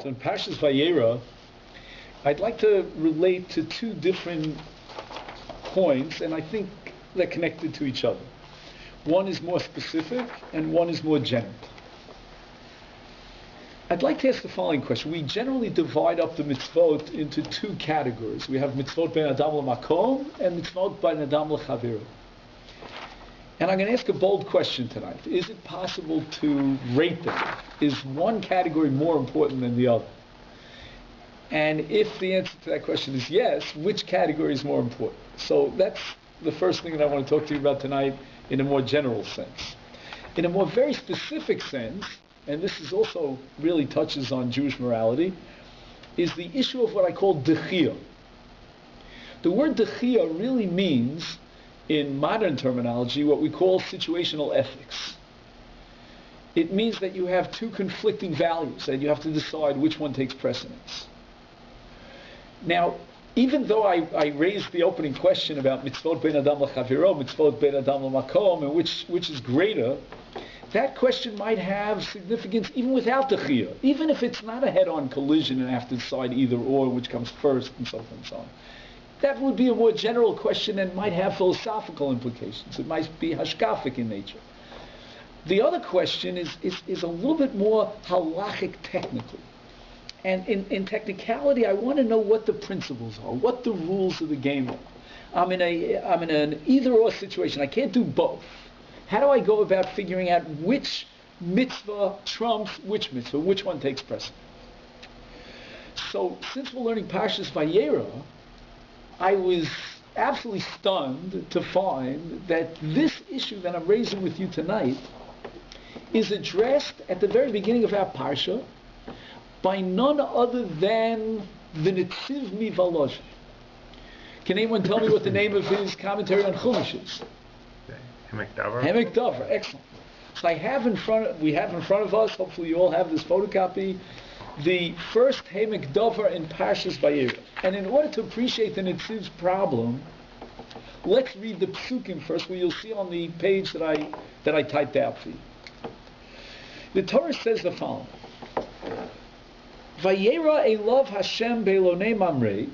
So in Parshas Vayera, I'd like to relate to two different points, and I think they're connected to each other. One is more specific, and one is more general. I'd like to ask the following question. We generally divide up the mitzvot into two categories. We have mitzvot ben adam l'makom and mitzvot ben adam l'chavero. And I'm going to ask a bold question tonight. Is it possible to rate them? Is one category more important than the other? And if the answer to that question is yes, which category is more important? So that's the first thing that I want to talk to you about tonight in a more general sense. In a more very specific sense, and this is also really touches on Jewish morality, is the issue of what I call dechiyah. The word dechiyah really means, in modern terminology, what we call situational ethics. It means that you have two conflicting values and you have to decide which one takes precedence. Now, even though I raised the opening question about mitzvot ben adam l'chavero, mitzvot ben adam l'makom, and which is greater, that question might have significance even without the chiyah, even if it's not a head-on collision and have to decide either or, which comes first, and so forth and so on. That would be a more general question and might have philosophical implications. It might be hashkafic in nature. The other question is a little bit more halachic technically. And in technicality, I want to know what the principles are, what the rules of the game are. I'm in an either-or situation. I can't do both. How do I go about figuring out which mitzvah trumps which mitzvah, which one takes precedence? So, since we're learning Parshas Vayera, I was absolutely stunned to find that this issue that I'm raising with you tonight is addressed at the very beginning of our Parsha by none other than the Netziv Mivalozh. Can anyone tell me what the name of his commentary on Chumash is? Hemek Dover. Hemek Dover, excellent. So we have in front of us, hopefully you all have this photocopy, the first Hemek Dover in Parshas Vayera. And in order to appreciate the Netziv's problem, let's read the psukim first, where you'll see on the page that I typed out for you. The Torah says the following: Vayera elav Hashem be'elonei mamrei.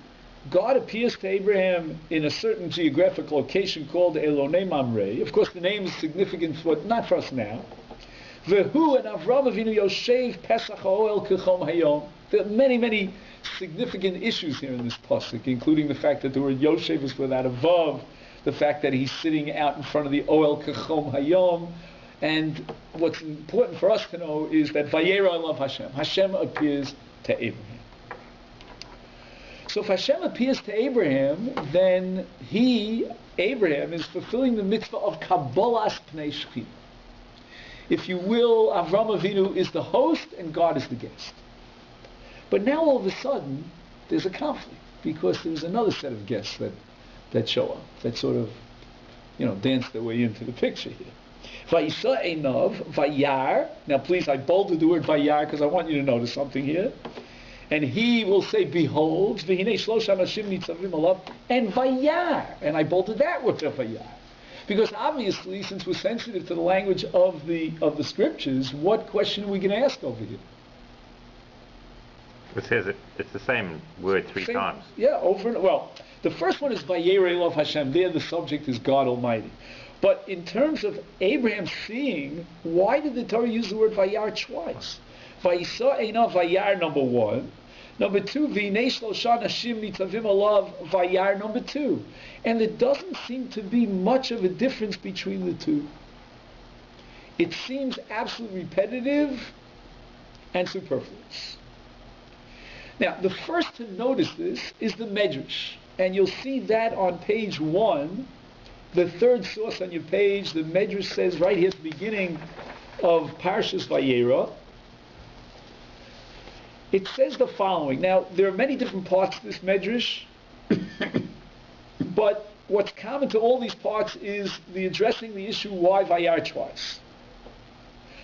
God appears to Abraham in a certain geographic location called Elonei Mamrei. Of course, the name is significant, but not for us now. Vehu and Avram Avinu Yoshev Pesach Ha'oel Kechom Hayom. There are many, many significant issues here in this pasuk, including the fact that the word Yoshev is without a vav, the fact that he's sitting out in front of the Oel Kechom Hayom, and what's important for us to know is that Vayera elav Hashem. Hashem appears to Abraham. So if Hashem appears to Abraham, then Abraham, is fulfilling the mitzvah of Kabbalas Pnei Shechina. If you will, Avram Avinu is the host and God is the guest. But now all of a sudden, there's a conflict, because there's another set of guests that show up, that sort of, dance their way into the picture here. Vayisa Einav, Vayar. Now please, I bolded the word Vayar because I want you to notice something here. And he will say, behold, v'hinei shlosh anashim nitzavim alav, and Vayar. And I bolted that word of Vayar. Because obviously, since we're sensitive to the language of the scriptures, what question are we going to ask over here? It says it's the same word three times. Yeah, over and well, the first one is Vayera elav Hashem. There the subject is God Almighty. But in terms of Abraham seeing, why did the Torah use the word Vayar twice? Vayisa einav Vayar, number one. Number two, V'hinei shlosha nashim nitzavim alav, Vayar, number two. And there doesn't seem to be much of a difference between the two. It seems absolutely repetitive and superfluous. Now, the first to notice this is the Midrash. And you'll see that on page 1, the third source on your page. The Midrash says right here at the beginning of Parshas Vayera, it says the following. Now, there are many different parts to this Midrash, but what's common to all these parts is the addressing the issue, why Vayar twice.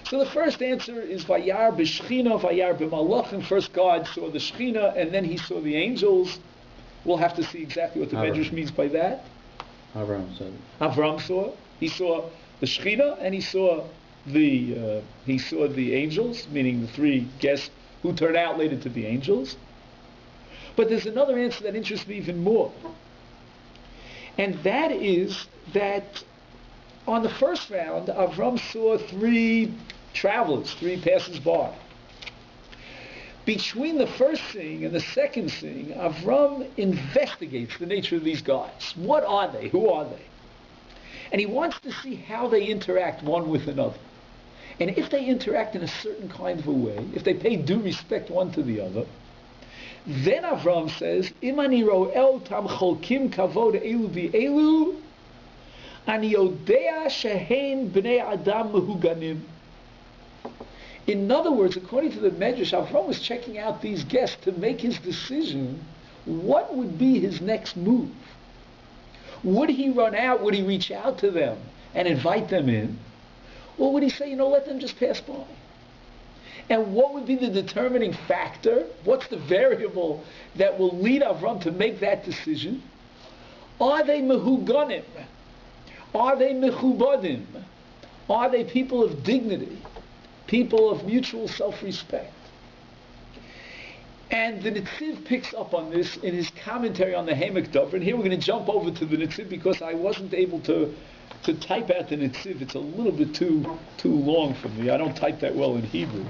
So the first answer is Vayar b'Shechina, Vayar b'Malachim. First God saw the Shechina, and then he saw the angels. We'll have to see exactly what the Midrash means by that. Avram saw. Avram saw. He saw the Shechina, and he saw the angels, meaning the three guests who turn out later to be angels. But there's another answer that interests me even more. And that is that on the first round, Avram saw 3 travelers, 3 passers-by. Between the first seeing and the second seeing, Avram investigates the nature of these guys. What are they? Who are they? And he wants to see how they interact one with another. And if they interact in a certain kind of a way, if they pay due respect one to the other, then Avram says, Im ani ro'el tam cholkim kavod elu v'elu, ani yodea shehen bnei adam mehuganim. In other words, according to the Midrash, Avram was checking out these guests to make his decision. What would be his next move? Would he run out? Would he reach out to them and invite them in? Or would he say, let them just pass by? And what would be the determining factor? What's the variable that will lead Avram to make that decision? Are they mehuganim? Are they mechubadim? Are they people of dignity? People of mutual self-respect? And the Netziv picks up on this in his commentary on the Hamek Dover. And here we're going to jump over to the Netziv because I wasn't able to type out the Netziv. It's a little bit too long for me. I don't type that well in Hebrew.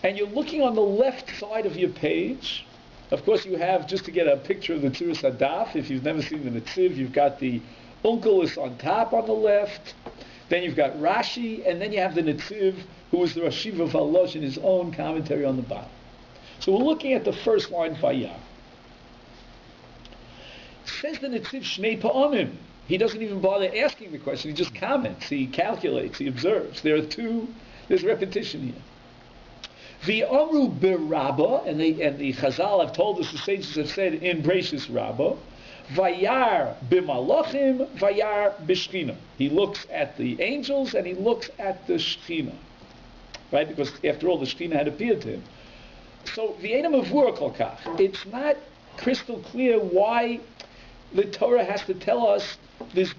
And you're looking on the left side of your page. Of course, you have, just to get a picture of the Tzuras Hadaf, if you've never seen the Netziv, you've got the Onkelos on top on the left. Then you've got Rashi, and then you have the Netziv, who is the Yeshiva University-s in his own commentary on the bottom. So we're looking at the first line, Vayera. Says the Netziv Shnei Pa'amim. He doesn't even bother asking the question. He just comments. He calculates. He observes. There's repetition here. V'amru berabba, and the Chazal have told us, the sages have said in Bereshis Rabbah, Vayar b'malachim, Vayar b'shchina. He looks at the angels and he looks at the Shechina, right? Because after all, the Shechina had appeared to him. So v'eina mavura kol kach. It's not crystal clear why the Torah has to tell us this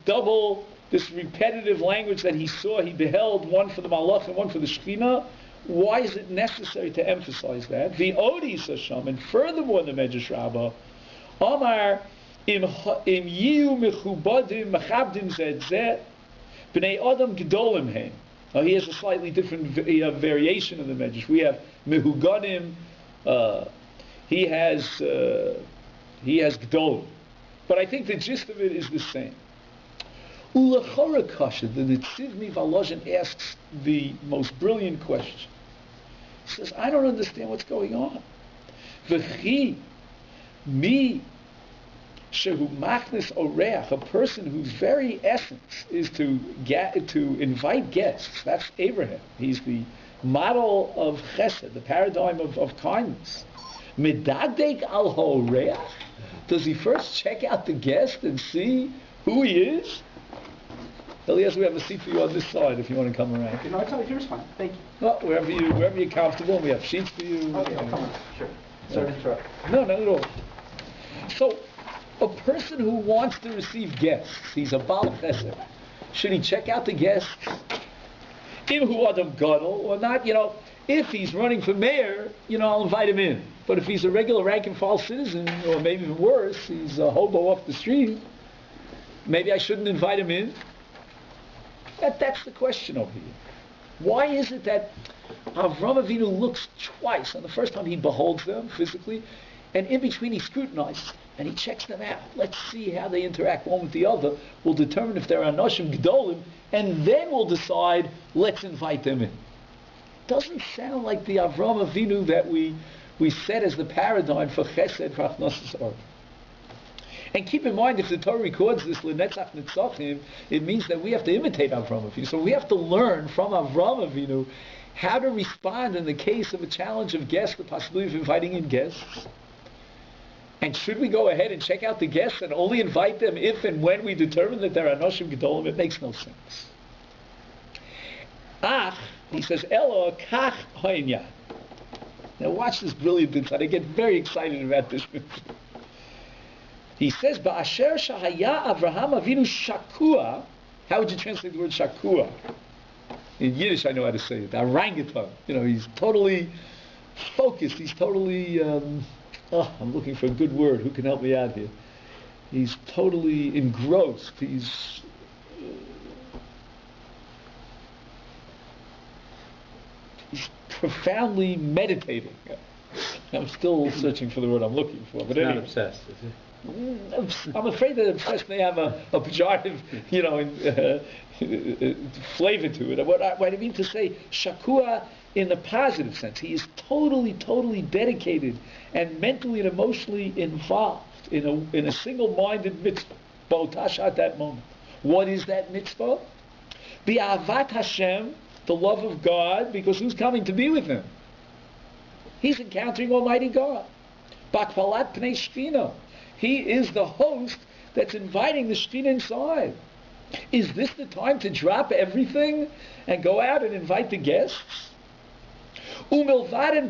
repetitive language that he saw, he beheld, one for the malach and one for the Shechina. Why is it necessary to emphasize that? V'odi sasham, and furthermore, the Medrash Rabbah, Amar im yiu mechubadim mechabdim zed zeh b'nei adam gedolim heim. Now he has a slightly different variation of the Medrash. We have mehugadim. He has gedolim, but I think the gist of it is the same. Ulachora kasha, the Netziv Mivalozhin asks the most brilliant question. He says, I don't understand what's going on. V'chi mi shehu machnis oreach, a person whose very essence is to invite guests. That's Abraham. He's the model of chesed, the paradigm of kindness. Medadek al ha'oreach. Does he first check out the guest and see who he is? Elias, we have a seat for you on this side if you want to come around. No, it's here's fine. Thank you. Well, wherever you're comfortable, we have seats for you. Okay, I'll come on. Sure. Sorry to interrupt. No, not at all. So, a person who wants to receive guests, he's a Baal Chesed. Should he check out the guests? Im hu adam gadol or not? If he's running for mayor, I'll invite him in. But if he's a regular rank and file citizen, or maybe even worse, he's a hobo off the street, maybe I shouldn't invite him in. That's the question over here. Why is it that Avram Avinu looks twice? On the first time he beholds them physically, and in between he scrutinizes and he checks them out. Let's see how they interact one with the other. We'll determine if they're Anoshim Gedolim, and then we'll decide, let's invite them in. Doesn't sound like the Avram Avinu that we set as the paradigm for Chesed, for Achnosas Or. And keep in mind, if the Torah records this L'netzach Nitzachim, it means that we have to imitate Avram Avinu. So we have to learn from Avram Avinu how to respond in the case of a challenge of guests, the possibility of inviting in guests. And should we go ahead and check out the guests and only invite them if and when we determine that they're Anoshim Gedolim? It makes no sense. He says, Elo kach ha'inyan. Now watch this brilliant insight. I get very excited about this. He says, Ba'asher shahaya Avraham Avinu shakua. How would you translate the word shakua? In Yiddish, I know how to say it. Orangutan. He's totally focused. He's totally, I'm looking for a good word. Who can help me out here? He's totally engrossed. He's profoundly meditating. I'm still searching for the word I'm looking for. But Not anyway. obsessed, is he? I'm afraid that obsessed may have a pejorative, flavor to it. What I mean to say, shakua in the positive sense. He is totally, totally dedicated and mentally and emotionally involved in a single-minded mitzvah. Ba'otash at that moment. What is that mitzvah? Bi'avat Hashem, the love of God, because who's coming to be with him? He's encountering Almighty God. Bakvalat pnei shchina. He is the host that's inviting the shchina inside. Is this the time to drop everything and go out and invite the guests? Umilvaden,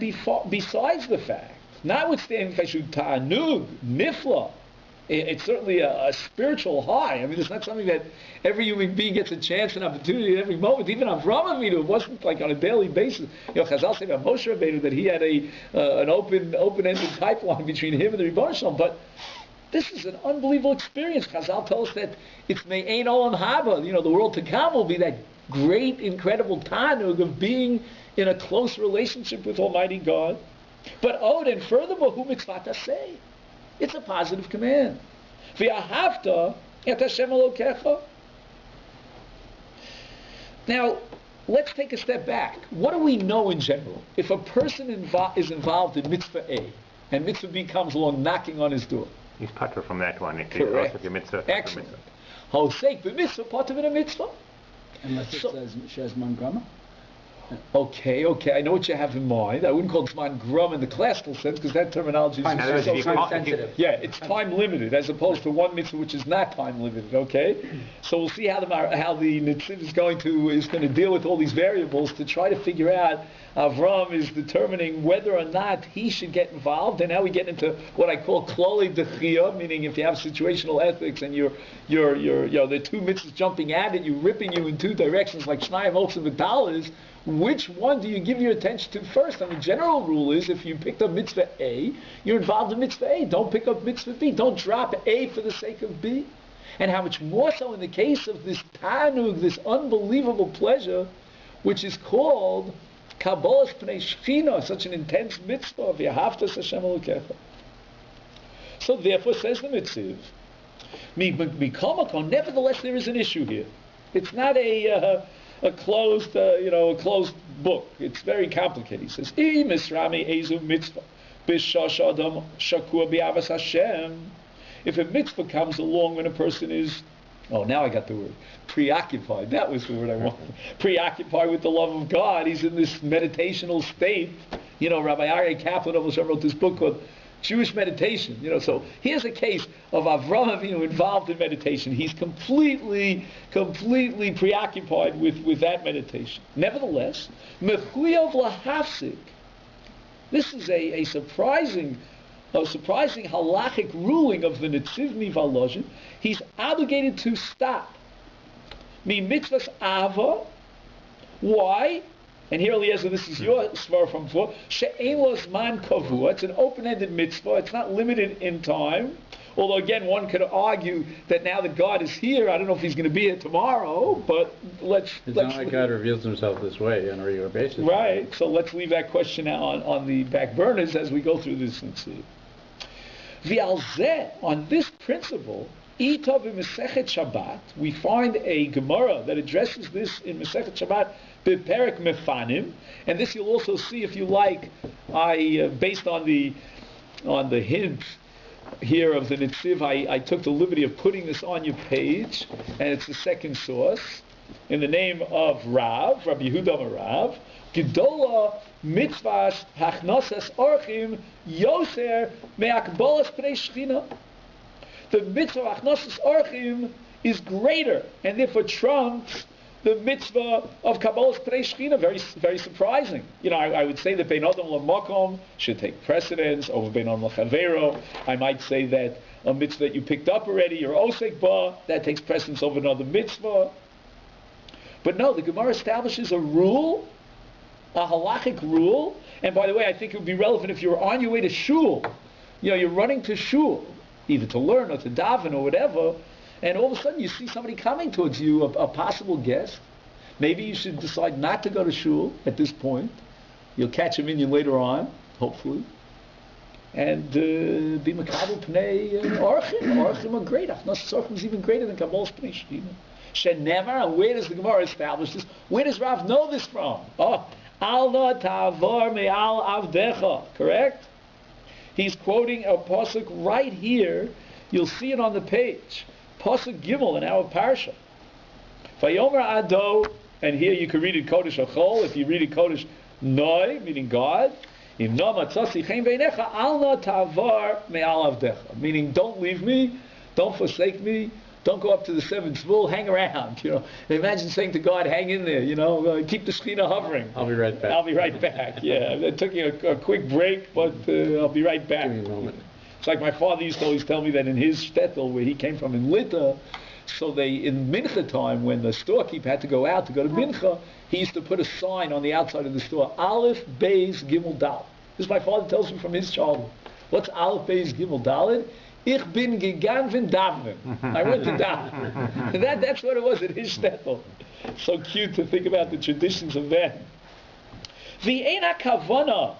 besides the fact, notwithstanding ta'anug, nifla, it's certainly a spiritual high. I mean, it's not something that every human being gets a chance and opportunity at every moment. Even Avraham Avinu, it wasn't like on a daily basis. Chazal say about Moshe Rabbeinu that he had an open-ended pipeline between him and the Rebbeinu Shalom. But this is an unbelievable experience. Chazal tells us that it's me'ein olam haba. The world to come will be that great, incredible tanug of being in a close relationship with Almighty God. But and furthermore, hu mitzvah taseh. It's a positive command. V'ahavta et Hashem Elokecha. Now, let's take a step back. What do we know in general? If a person is involved in mitzvah A, and mitzvah B comes along knocking on his door. He's patur from that one. If Correct. Also mitzvah, Excellent. Hosek b'mitzvah, patur in a mitzvah. Unless it says Shezman Grama? Okay, I know what you have in mind. I wouldn't call it Zman Grum in the classical sense, because that terminology Time is sensitive. yeah, it's time limited, as opposed to one mitzvah which is not time limited. Okay, so we'll see how the Netziv is going to deal with all these variables to try to figure out. Avram is determining whether or not he should get involved, and now we get into what I call kloli dechiyah, meaning if you have situational ethics and you're the two mitzvahs jumping at it, you're ripping you in two directions like Shnayim Oxen V'Talis. Which one do you give your attention to first? And the general rule is if you picked up mitzvah A, you're involved in mitzvah A. Don't pick up mitzvah B. Don't drop A for the sake of B. And how much more so in the case of this tanug, this unbelievable pleasure, which is called Kabbalas Pnei Shechina, such an intense mitzvah, V'ahavtas Hashem Elokecha. So therefore, says the Mitziv, nevertheless there is an issue here. It's not a closed book. It's very complicated. He says, mitzvah, Hashem. If a mitzvah comes along when a person is, now I got the word, preoccupied. That was the word I wanted. Preoccupied with the love of God. He's in this meditational state. Rabbi Aryeh Kaplan wrote this book called Jewish meditation. So here's a case of Avraham Avinu involved in meditation. He's completely preoccupied with that meditation. Nevertheless, mechuyav lahafsik. This is a surprising halachic ruling of the Netziv Mivalozhin. He's obligated to stop. Mi mitzvahs ava. Why? And here, Eliezer, this is your svar from before. She'ein lo zman kavua. It's an open-ended mitzvah. It's not limited in time. Although, again, one could argue that now that God is here, I don't know if he's going to be here tomorrow, but let's... It's not like God reveals himself this way on a regular basis. Right. So let's leave that question now on the back burners as we go through this and see. V'alzeh, on this principle, Ita b'Mesechet Shabbat, we find a Gemara that addresses this in Mesechet Shabbat, B'Perek Mefanim, and this you'll also see if you like. Based on the hint here of the Netziv, I took the liberty of putting this on your page, and it's the second source in the name of Rav, Rabbi Yehuda Rav, Gedola mitzvahs hachnosas orchim yoser me'akbolas pnei shechina. The mitzvah of hachnosas orchim is greater, and therefore trumps the mitzvah of kabbalas pnei shechina. Very, very surprising. I would say that bein adam l'makom should take precedence over bein adam l'chavero. I might say that a mitzvah that you picked up already, your osek ba, that takes precedence over another mitzvah. But no, the Gemara establishes a rule a halachic rule, and by the way, I think it would be relevant if you were on your way to shul. You're running to shul, either to learn or to daven or whatever, and all of a sudden you see somebody coming towards you, a possible guest. Maybe you should decide not to go to shul at this point. You'll catch a minion later on, hopefully. And be makabel pnei orchim. Orchim are great. Achnos orchim is even greater than kabbalas pnei shechina. Shenever, and where does the Gemara establish this? Where does Rav know this from? Oh, al na ta'avor me'al avdecha, correct? He's quoting a pasuk right here. You'll see it on the page. Pasuk Gimel in our parsha. Vayomer Ado, and here you can read it Kodesh Achol. If you read it Kodesh Noi, meaning God, Im no matzasi chen beinecha, al na ta'avar me'al avdecha. Meaning, don't leave me, don't forsake me, don't go up to the seventh tzvul, hang around. Imagine saying to God, hang in there. Keep the Shekhinah hovering. I'll be right back. I'll be right back. Yeah, it took you a quick break, but I'll be right back. Give me a moment. It's like my father used to always tell me that in his shtetl, where he came from in Lita, so they, in Mincha time, when the storekeeper had to go out to go to Mincha, he used to put a sign on the outside of the store, Aleph, Beis, Gimel, Dal. This my father tells me from his childhood. What's Aleph, Beis, Gimel, Daled? Ich bin gegangen davenen. I went to daven. That's what it was at his shtetl. So cute to think about the traditions of then. V'eina kavana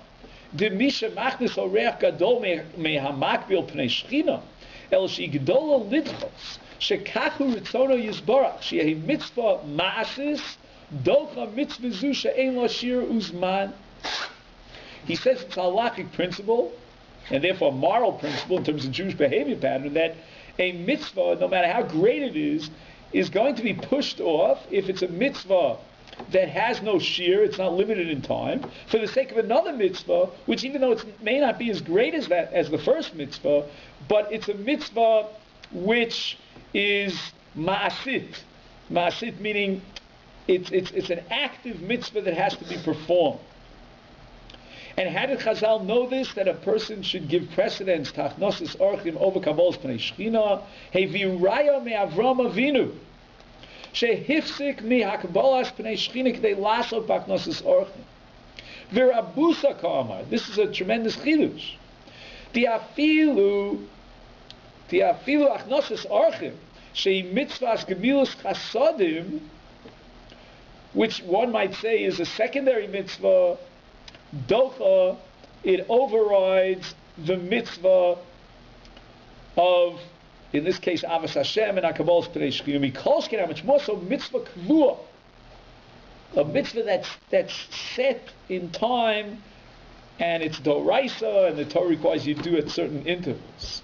de misha machnis oreach gadol mehamakbil pnei shechina el shigdola lidchos shekachu ritzono yizborach shehi mitzvah ma'asis docha mitzvah zu she'en lo shir uzman. He says it's a halachic principle, and therefore a moral principle in terms of Jewish behavior pattern, that a mitzvah, no matter how great it is going to be pushed off if it's a mitzvah that has no shear, it's not limited in time, for the sake of another mitzvah, which even though it may not be as great as the first mitzvah, but it's a mitzvah which is ma'asit. Ma'asit meaning it's an active mitzvah that has to be performed. And how did Chazal know this? That a person should give precedence to Achnosis Orchim over Kabbalas Pnei Shechina. Heviu Raya me Avram Avinu shehifsik mi HaKabbalas Pnei Shechina k'dei lasot b'Achnosis Orchim. V'Rabusa Kamar. This is a tremendous chidush. Tiafilu Achnosis Orchim shei mitzvahs gemilus chasodim, which one might say is a secondary mitzvah. Docha, it overrides the mitzvah of, in this case, Avos Hashem and HaKabbalas Pnei Shechina. Mikolshkin, how much more so mitzvah kvua, a mitzvah that's set in time, and it's doraisa, and the Torah requires you to do at certain intervals.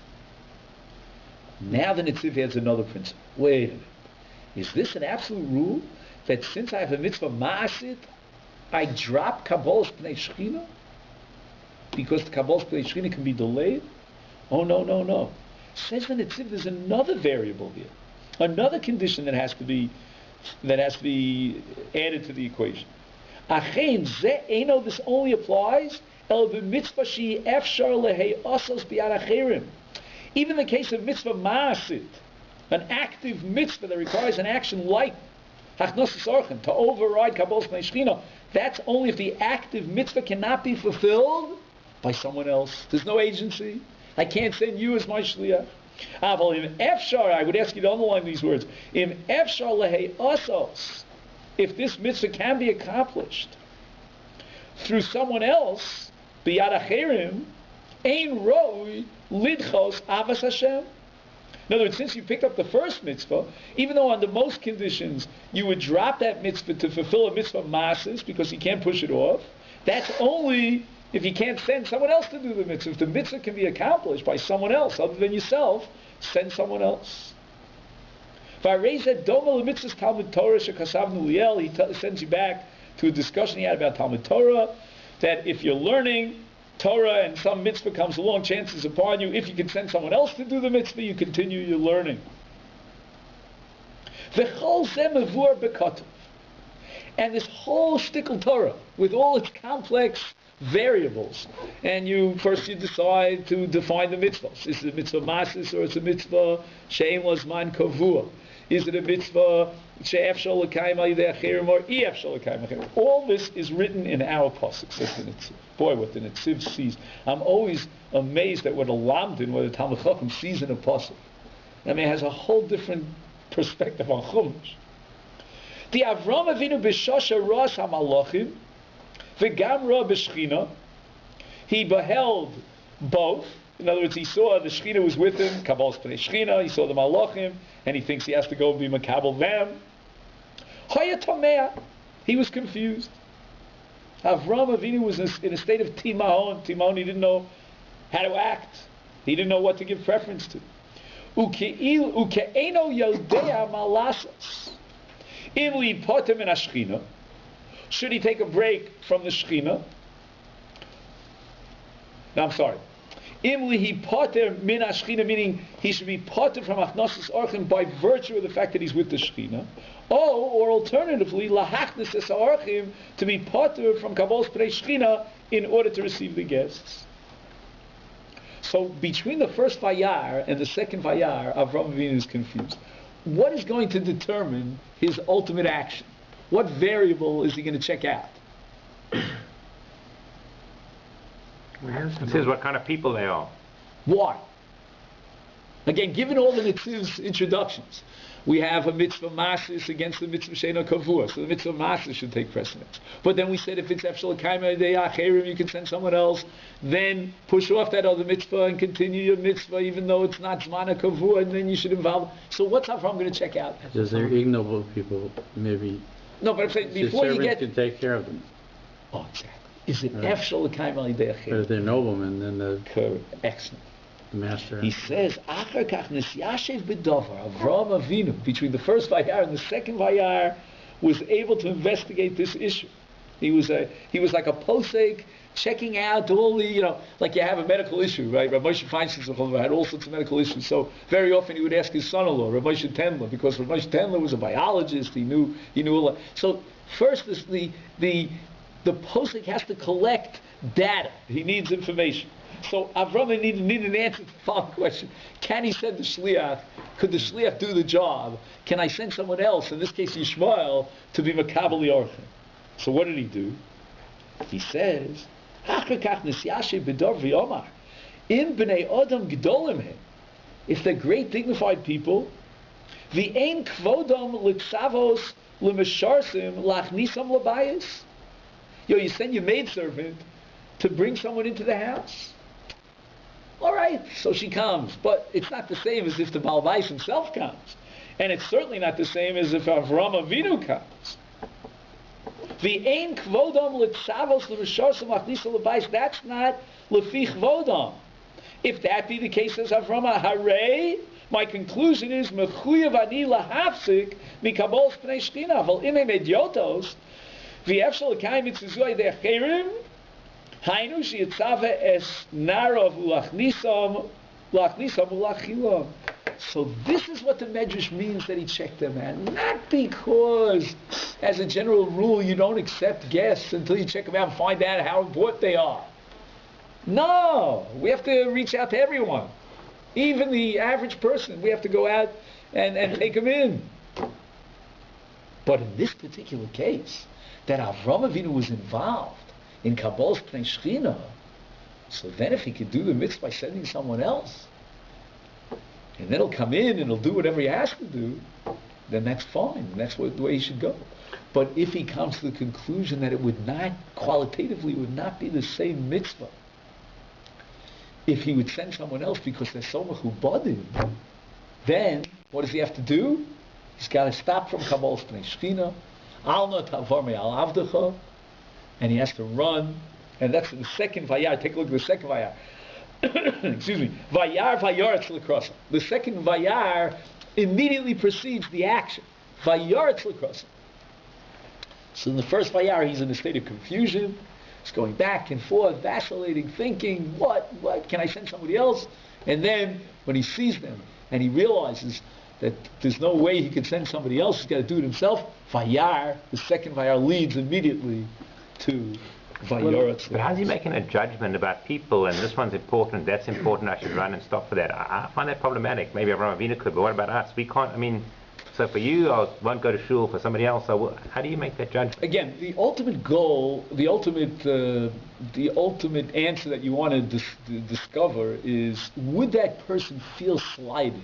Now the Netziv has another principle. Wait a minute. Is this an absolute rule that since I have a mitzvah ma'asit, I drop Kabbalas Pnei Shechina because the Kabbalas Pnei Shechina can be delayed? Oh, no. Says the Netziv, there's another variable here, another condition that has to be added to the equation. Achein ze eno, this only applies el b'mitzvah she efshar lehei osos b'yad acherim. Even in the case of mitzvah ma'asit, an active mitzvah that requires an action like Hachnosis Orchim, to override Kabbalas Pnei Shechina, that's only if the active mitzvah cannot be fulfilled by someone else. There's no agency. I can't send you as my shliach. Im efshar, I would ask you to underline these words. Im efshar lehei osos, if this mitzvah can be accomplished through someone else, b'yad acherim, ein roi lidchos avas Hashem. In other words, since you picked up the first mitzvah, even though under most conditions you would drop that mitzvah to fulfill a mitzvah masis because you can't push it off, that's only if you can't send someone else to do the mitzvah. If the mitzvah can be accomplished by someone else other than yourself, send someone else. He sends you back to a discussion he had about Talmud Torah, that if you're learning Torah and some mitzvah comes along, chances upon you, if you can send someone else to do the mitzvah, you continue your learning. And this whole shtickle Torah, with all its complex variables. And you decide to define the mitzvahs. Is it a mitzvah masis or it's a mitzvah she'en lo zman kavua? Is it a mitzvah she'efshal l'kayim al yidei achirim or efshal l'kayim achirim? All this is written in our pasuk, says the Netziv. Boy, what the Netziv sees. I'm always amazed at what a lamdin, what a Talmud Chacham sees in a pasuk. I mean, it has a whole different perspective on Chumash. The Avram Avinu b'shosha ras hamalachim v'gam ra b'shchina. He beheld both. In other words, he saw the Shechina was with him, Kabbal's Pnei Shechina, he saw the Malachim, and he thinks he has to go and be Makabal them. Hoya Tomea, he was confused. Avram Avinu was in a state of Timahon. Timahon, he didn't know how to act. He didn't know what to give preference to. Uke'eno yodea malasas. Im li potem in Ashchina. Should he take a break from the Shechina? No, I'm sorry. Imli poter min Ashchina, meaning he should be poter from Achnosis Orchim by virtue of the fact that he's with the Shechina. Or alternatively, lahachnis es Orchim, to be poter from Kabbal's Pnei Shechina in order to receive the guests. So between the first Vayar and the second Vayar, Avram Avinu is confused. What is going to determine his ultimate action? What variable is he going to check out? It says what kind of people they are. Why? Again, given all the Netziv's introductions, we have a mitzvah masis against the mitzvah she'ena kavua, so the mitzvah masis should take precedence. But then we said if it's efshal l'kayim yidei achirim, you can send someone else, then push off that other mitzvah and continue your mitzvah even though it's not zmana kavua, and then you should involve. So what's Avram going to check out? Because they're ignoble people, maybe. No, but I'm saying before you get... can take care of them. Oh, exactly. Is it efshal l'kayim yidei achirim? But if they're noblemen, then the Excellent. master... He says, Achar kach nisyashev b'davar, Avram Avinu, between the first Vayar and the second Vayar, was able to investigate this issue. He was like a posek, checking out all the, like you have a medical issue, right? Rabbi Moshe Feinstein had all sorts of medical issues, so very often he would ask his son-in-law, Rabbi Moshe Tendler, because Rabbi Moshe Tendler was a biologist, he knew a lot. So first, the posek has to collect data. He needs information. So Avram needed an answer to the following question. Can he send the Shliach? Could the Shliach do the job? Can I send someone else, in this case Yishmael, to be Makabel Yorchim? So what did he do? He says, if they're great dignified people, the ein kvodam liksavos lemesharsim lachnisam labayis. You send your maidservant to bring someone into the house. All right, so she comes, but it's not the same as if the Baal Bais himself comes, and it's certainly not the same as if Avram Avinu comes. The ein kvodam litzavos l'rishosam achnisa l'bais. That's not lefi kvodam. If that be the case, as Avram Harei, my conclusion is mechuyev ani lahafsik mikabos pnei shchina. Vol imem ediotos v'efshal l'kayim mitzvah de'acherim. Hainu sheyitzave es narov ulachnisam ulachilam. So this is what the Medrash means that he checked them out. Not because, as a general rule, you don't accept guests until you check them out and find out how important they are. No, we have to reach out to everyone. Even the average person, we have to go out and take them in. But in this particular case, that Avram Avinu was involved in Kabbal's Pnei Shechina, so then if he could do the mitzvah by sending someone else, and then he'll come in and he'll do whatever he has to do, then that's fine, and that's the way he should go. But if he comes to the conclusion that it would not, qualitatively, would not be the same mitzvah, if he would send someone else because they're so mechubadim, then what does he have to do? He's got to stop from Kabbal's Pnei Shechina, al na tavar me'al avdecha, and he has to run, and that's the second Vayar. Take a look at the second Vayar. Excuse me. Vayar Vayaretz l'krasa. The second Vayar immediately precedes the action. Vayaretz l'krasa. So in the first Vayar, he's in a state of confusion. He's going back and forth, vacillating, thinking, what? Can I send somebody else? And then, when he sees them, and he realizes that there's no way he could send somebody else, he's got to do it himself, Vayar, the second Vayar, leads immediately to Vayera. But how's he making a judgment about people, and this one's important, that's important, I should run and stop for that? I find that problematic. Maybe Avraham Avinu could, but what about us? We can't, I mean, so for you, I won't go to shul. For somebody else, I will. How do you make that judgment? Again, the ultimate goal, the ultimate answer that you want to discover is: would that person feel slighted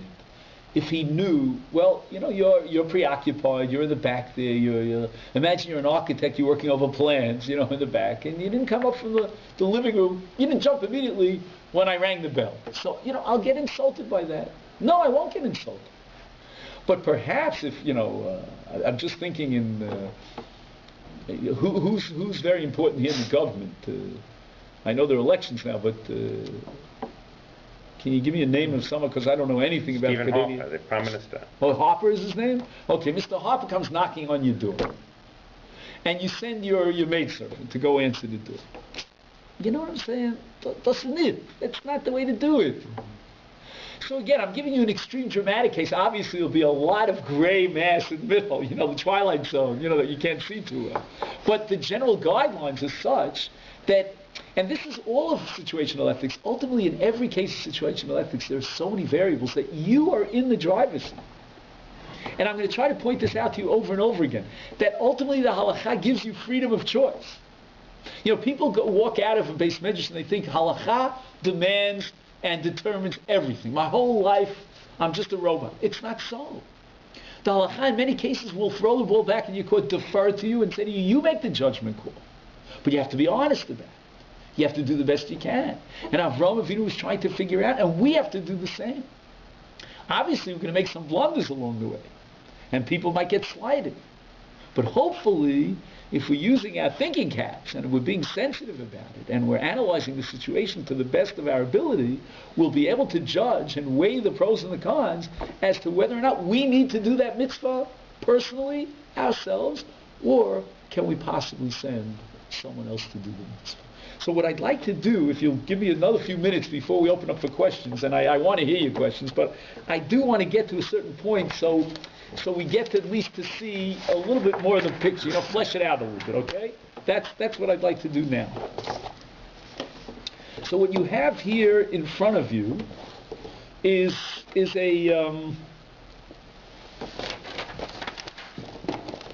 if he knew? Well, you're preoccupied. You're in the back there. You're imagine you're an architect. You're working over plans. In the back, and you didn't come up from the living room. You didn't jump immediately when I rang the bell. So I'll get insulted by that. No, I won't get insulted. But perhaps if, I'm just thinking who's very important here in the government. I know there are elections now, but can you give me a name of someone? Because I don't know anything about Stephen Harper, the Prime Minister. Oh, Harper is his name? Okay, Mr. Harper comes knocking on your door. And you send your maidservant to go answer the door. You know what I'm saying? Doesn't it? That's not the way to do it. So again, I'm giving you an extreme dramatic case. Obviously, there'll be a lot of gray mass in the middle, the twilight zone, that you can't see too well. But the general guidelines are such that, and this is all of situational ethics, ultimately in every case of situational ethics, there are so many variables that you are in the driver's seat. And I'm going to try to point this out to you over and over again, that ultimately the halakha gives you freedom of choice. People walk out of a Beit Midrash and they think halakha demands and determines everything. My whole life, I'm just a robot. It's not so. The halakha in many cases will throw the ball back in your court, defer to you, and say to you, you make the judgment call. But you have to be honest about it. You have to do the best you can. And Avraham Avinu was trying to figure out, and we have to do the same. Obviously, we're going to make some blunders along the way. And people might get slighted. But hopefully, if we're using our thinking caps and we're being sensitive about it and we're analyzing the situation to the best of our ability, we'll be able to judge and weigh the pros and the cons as to whether or not we need to do that mitzvah personally, ourselves, or can we possibly send someone else to do the mitzvah. So what I'd like to do, if you'll give me another few minutes before we open up for questions, and I want to hear your questions, but I do want to get to a certain point so we get to at least to see a little bit more of the picture, flesh it out a little bit, okay? That's what I'd like to do now. So what you have here in front of you is a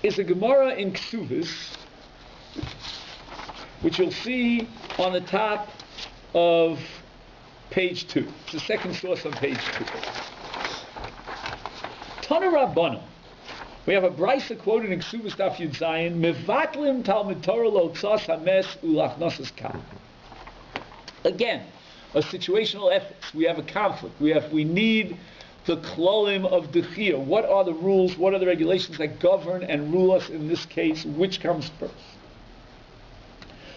Gemara in Ksuvas, which you'll see on the top of page 2. It's the second source on page 2. Tana Rabbana. We have a brisa quoted in Ksuvas Daf Yud Zayin, Mevatlim Talmud Torah lo tzas hames ulachnosas kal. Again, a situational ethics. We have a conflict. We need the klolim of dechia. What are the rules? What are the regulations that govern and rule us in this case? Which comes first?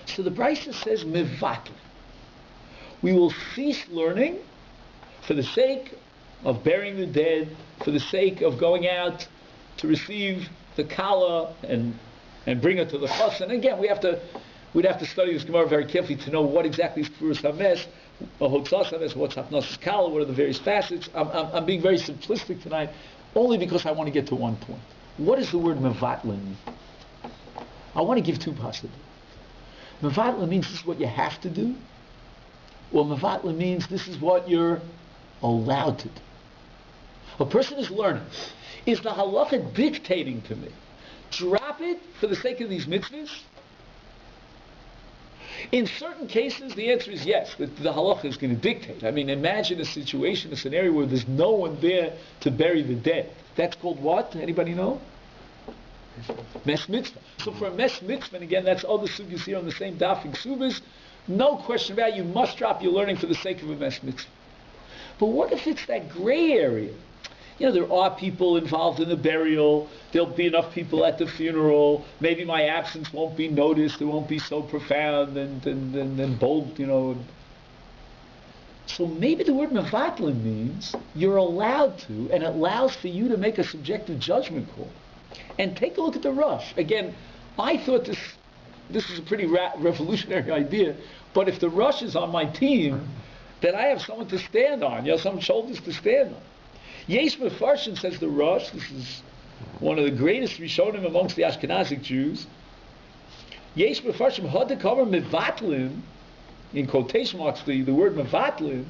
So the brisa says mevatlim. We will cease learning for the sake of burying the dead, for the sake of going out to receive the kala and bring her to the chas. And again, we'd have to study this Gemara very carefully to know what exactly is Kfuras HaMes, Hotzas HaMes, what's Hafnosas Kala, what are the various facets. I'm being very simplistic tonight, only because I want to get to one point. What does the word mevatlim mean? I want to give two possibilities. Mevatlim means this is what you have to do, or mevatlim means this is what you're allowed to do. A person is learning. Is the halacha dictating to me? Drop it for the sake of these mitzvahs? In certain cases, the answer is yes, that the halacha is going to dictate. I mean, imagine a situation, a scenario where there's no one there to bury the dead. That's called what? Anybody know? Mes mitzvah. So for a mes mitzvah, and again, that's other sugyas here on the same daf in Ksuvas, no question about it, you must drop your learning for the sake of a mes mitzvah. But what if it's that gray area? There are people involved in the burial. There'll be enough people at the funeral. Maybe my absence won't be noticed. It won't be so profound and bold, So maybe the word mevatlim means you're allowed to, and it allows for you to make a subjective judgment call. And take a look at the rush. Again, I thought this is a pretty revolutionary idea, but if the rush is on my team, then I have someone to stand on, some shoulders to stand on. Yeshiva University-s says the Rosh, this is one of the greatest Rishonim amongst the Ashkenazic Jews, Yesh Mefarshim Hadakavar Mevatlin, in quotation marks, the word Mevatlin,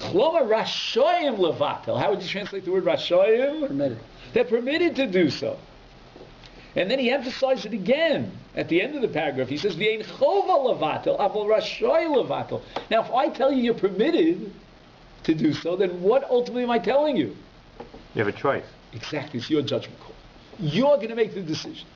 Chloma Rashoyim Levatel. How would you translate the word Rashoyim? Permitted. They're permitted to do so. And then he emphasized it again at the end of the paragraph. He says, V'ein chova levatel, aval rashoy levatel. Now, if I tell you you're permitted to do so, then what ultimately am I telling you? You have a choice. Exactly, it's your judgment call. You're going to make the decision.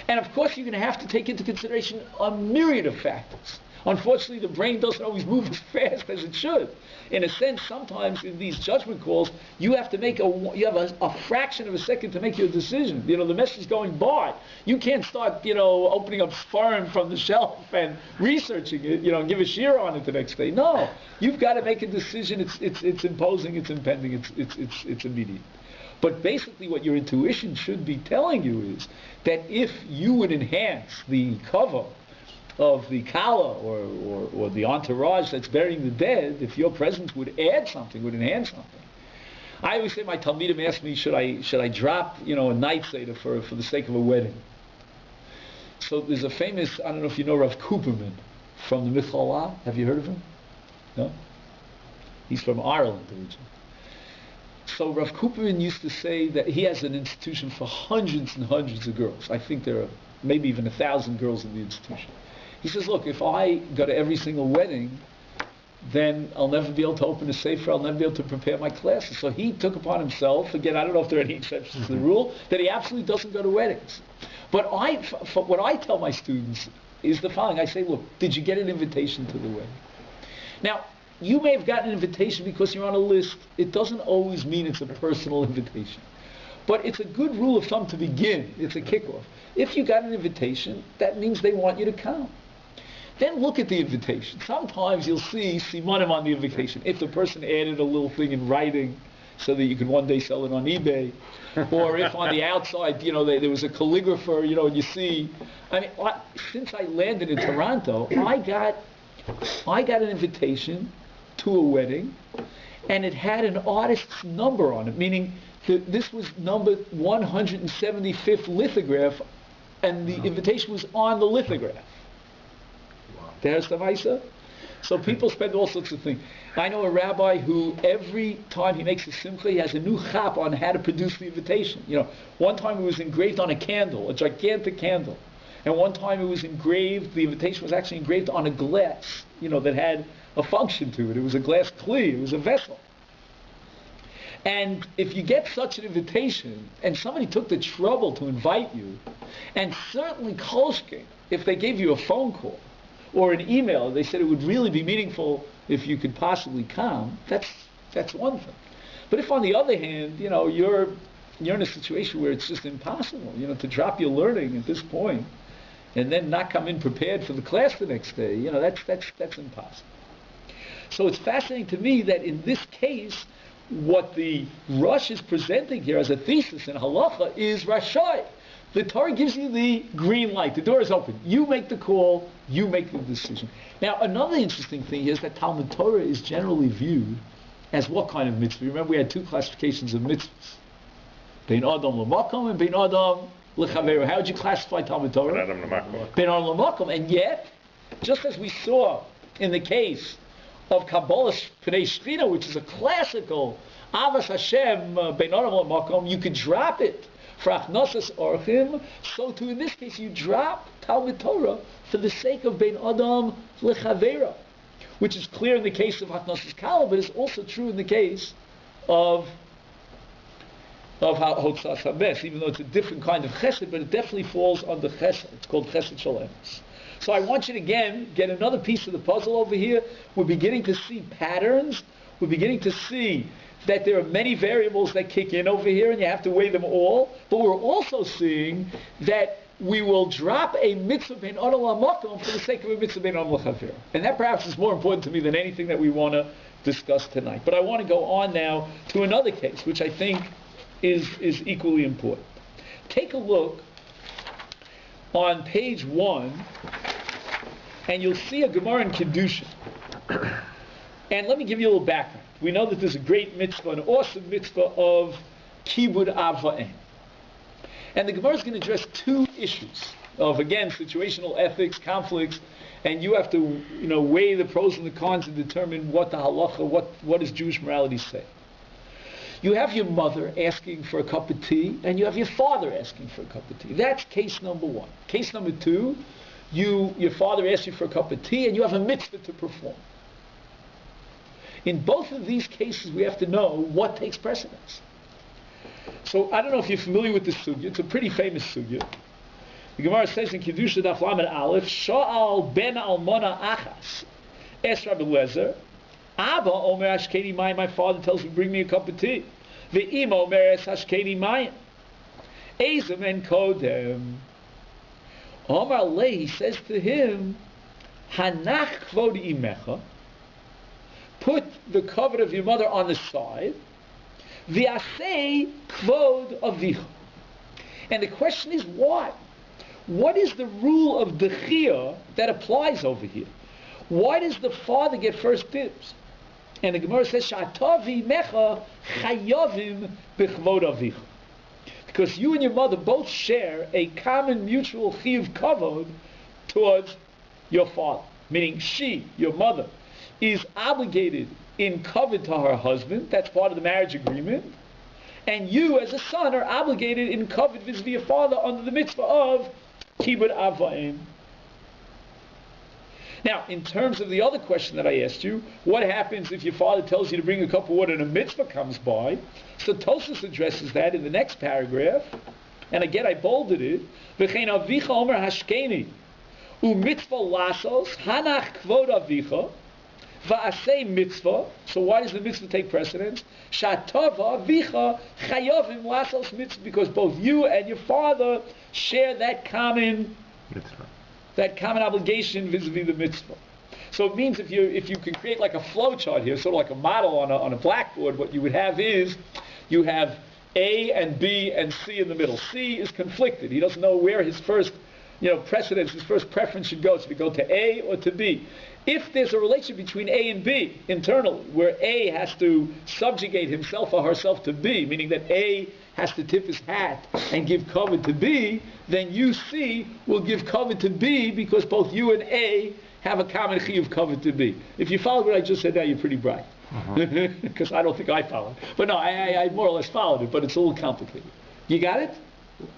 And of course, you're going to have to take into consideration a myriad of factors. Unfortunately, the brain doesn't always move as fast as it should. In a sense, sometimes in these judgment calls, you have to make a fraction of a second to make your decision. The message is going by. You can't start, opening up Sfarim from the shelf and researching it, and give a shear on it the next day. No, you've got to make a decision. It's imposing, it's impending, it's immediate. But basically, what your intuition should be telling you is that if you would enhance the cover of the kala or the entourage that's burying the dead, if your presence would add something, would enhance something. I always say, my talmidim ask me, should I drop a night seder for the sake of a wedding? So there's a famous, I don't know if you know Rav Cooperman from the Mitzvah. Have you heard of him? No? He's from Ireland originally. So Rav Cooperman used to say that he has an institution for hundreds and hundreds of girls. I think there are maybe even 1,000 girls in the institution. He says, look, if I go to every single wedding, then I'll never be able to open a sefer, I'll never be able to prepare my classes. So he took upon himself, again, I don't know if there are any exceptions to the rule, that he absolutely doesn't go to weddings. But what I tell my students is the following. I say, look, did you get an invitation to the wedding? Now, you may have gotten an invitation because you're on a list. It doesn't always mean it's a personal invitation. But it's a good rule of thumb to begin. It's a kickoff. If you got an invitation, that means they want you to come. Then look at the invitation. Sometimes you'll see simanim on the invitation. If the person added a little thing in writing so that you can one day sell it on eBay, or if on the outside, there was a calligrapher, and you see. I mean, since I landed in Toronto, I got an invitation to a wedding, and it had an artist's number on it, meaning this was number 175th lithograph, and the invitation was on the lithograph. There's the Maisa. So people spend all sorts of things. I know a rabbi who every time he makes a simcha, he has a new chap on how to produce the invitation. One time it was engraved on a candle, a gigantic candle. And one time it was engraved, the invitation was actually engraved on a glass, that had a function to it. It was a glass kli, it was a vessel. And if you get such an invitation, and somebody took the trouble to invite you, and certainly Kolshkin, if they gave you a phone call, or an email, they said it would really be meaningful if you could possibly come, that's one thing. But if on the other hand, you're in a situation where it's just impossible, to drop your learning at this point, and then not come in prepared for the class the next day, that's impossible. So it's fascinating to me that in this case, what the Rosh is presenting here as a thesis in halacha is Rashai. The Torah gives you the green light. The door is open. You make the call. You make the decision. Now, another interesting thing is that Talmud Torah is generally viewed as what kind of mitzvah? Remember, we had two classifications of mitzvahs. Bein Adam l'makom and Bein Adam l'chaveru. How would you classify Talmud Torah? Bein Adam l'makom. Bein Adam l'makom. And yet, just as we saw in the case of Kabbalah Pnei Shechina, which is a classical Avas Hashem, Bein Adam l'makom, you could drop it for Achnasas Orchim, so too in this case you drop Talmud Torah for the sake of Bein Adam L'Chavera, which is clear in the case of Achnasas Kala, but is also true in the case of Hotzas HaMes, even though it's a different kind of chesed, but it definitely falls under chesed. It's called chesed shalemus. So I want you to again get another piece of the puzzle over here. We're beginning to see patterns. We're beginning to see that there are many variables that kick in over here, and you have to weigh them all. But we're also seeing that we will drop a mitzvah bein adam l'makom for the sake of a mitzvah bein adam l'chaver. And that perhaps is more important to me than anything that we want to discuss tonight. But I want to go on now to another case, which I think is equally important. Take a look on page 1, and you'll see a Gemara in Kedushin. And let me give you a little background. We know that there's a great mitzvah, an awesome mitzvah of Kibud Av Va'em. And the Gemara is going to address two issues of, again, situational ethics, conflicts, and you have to, weigh the pros and the cons and determine what the halacha, what does Jewish morality say. You have your mother asking for a cup of tea, and you have your father asking for a cup of tea. That's case number one. Case number two, your father asks you for a cup of tea, and you have a mitzvah to perform. In both of these cases, we have to know what takes precedence. So I don't know if you're familiar with this sugya. It's a pretty famous sugya. The Gemara says in Kedusha Daf Lamed Aleph, Sha'al ben almona achas es Rabbi Lezer, Abba omer ashkeni mayim, my father tells me, bring me a cup of tea. Ve'ima omer es ashkeni mayim. Ezem en kodem. Omar Le, he says to him, Hanach kvod imecha, put the covet of your mother on the side, V'asei kvod avicha. And the question is why? What is the rule of dechia that applies over here? Why does the father get first dibs? And the Gemara says, Sha'atavi mecha chayavim b'chvod avicha. Because you and your mother both share a common mutual chiyuv kavod towards your father. Meaning she, your mother, is obligated in kavod to her husband. That's part of the marriage agreement. And you, as a son, are obligated in kavod vis-a-vis your father under the mitzvah of kibud avaim. Now, in terms of the other question that I asked you, what happens if your father tells you to bring a cup of water and a mitzvah comes by? So Tosfos addresses that in the next paragraph, and again I bolded it. V'chein avicha omer hashkeni u'mitzvah lasos hanach kvod avicha va'asei mitzvah. So why does the mitzvah take precedence? Shatava avicha chayovim lasos mitzvah, because both you and your father share that common mitzvah, that common obligation vis-a-vis the mitzvah. So it means if you can create like a flow chart here, sort of like a model on a blackboard, what you would have is you have A and B and C in the middle. C is conflicted. He doesn't know where his first precedence, his first preference should go. Should it go to A or to B? If there's a relationship between A and B internally, where A has to subjugate himself or herself to B, meaning that A has to tip his hat and give cover to B, then you, C, will give cover to B because both you and A have a common chiyuv cover to B. If you follow what I just said now, you're pretty bright. Because I don't think I followed. But no, I more or less followed it, but it's a little complicated. You got it?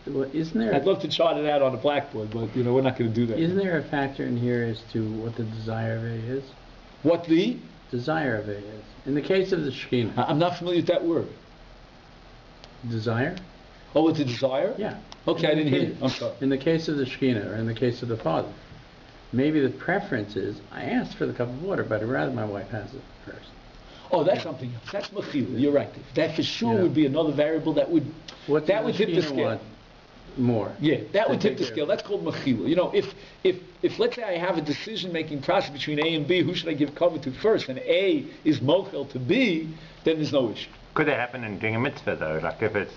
Well, isn't there? I'd love to chart it out on a blackboard, but we're not going to do that. Isn't there a factor in here as to what the desire of A is? What the desire of A is? In the case of the Shekhinah. I'm not familiar with that word. Desire? Oh, it's a desire? Yeah. Okay, I didn't hear you. I'm sorry. In the case of the Shekhinah, or in the case of the father, maybe the preference is, I asked for the cup of water, but I'd rather my wife has it first. Oh, that's something else. That's mechila. You're right. That for sure Yeah. would be another variable that would tip the Shekhinah scale. want more? Yeah, that would tip the take scale. That's called mechila. If let's say I have a decision-making process between A and B, who should I give cover to first? And A is mochel to B, then there's no issue. Could that happen in doing a mitzvah though? Like if it's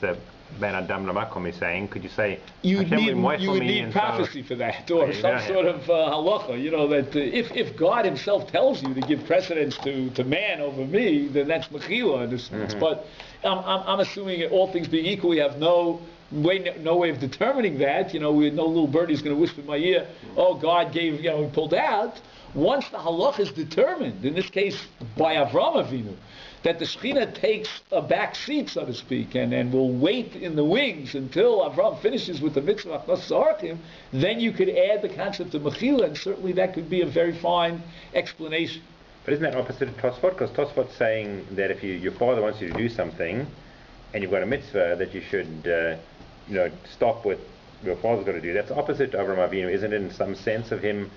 Ben Adam Lamakom is saying, could you say, You Hashem would will need and prophecy for that, or you some don't sort of halacha. That if God Himself tells you to give precedence to man over me, then that's mechila in a sense. But I'm assuming all things being equal, we have no way of determining that. No little birdie's going to whisper in my ear, oh, God gave, he pulled out. Once the halacha is determined, in this case by Avraham Avinu, that the Shekhinah takes a back seat, so to speak, and will wait in the wings until Avraham finishes with the mitzvah of Achnas Zarchim, then you could add the concept of Mechila, and certainly that could be a very fine explanation. But isn't that opposite to Tosfot? Because Tosfot's saying that if your father wants you to do something, and you've got a mitzvah, that you should, stop with your father's got to do. That's opposite to Avraham Avinu, isn't it? In some sense of him